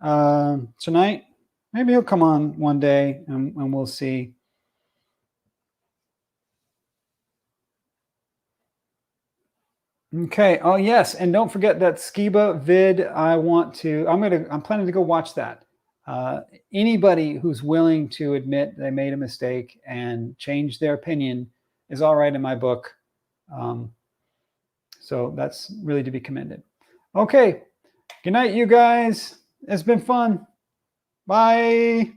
tonight. Maybe he'll come on one day, and we'll see. Okay. Oh yes, and don't forget that Skiba vid. I'm planning to go watch that. Anybody who's willing to admit they made a mistake and change their opinion is all right in my book. So that's really to be commended. Okay. Good night, you guys. It's been fun. Bye.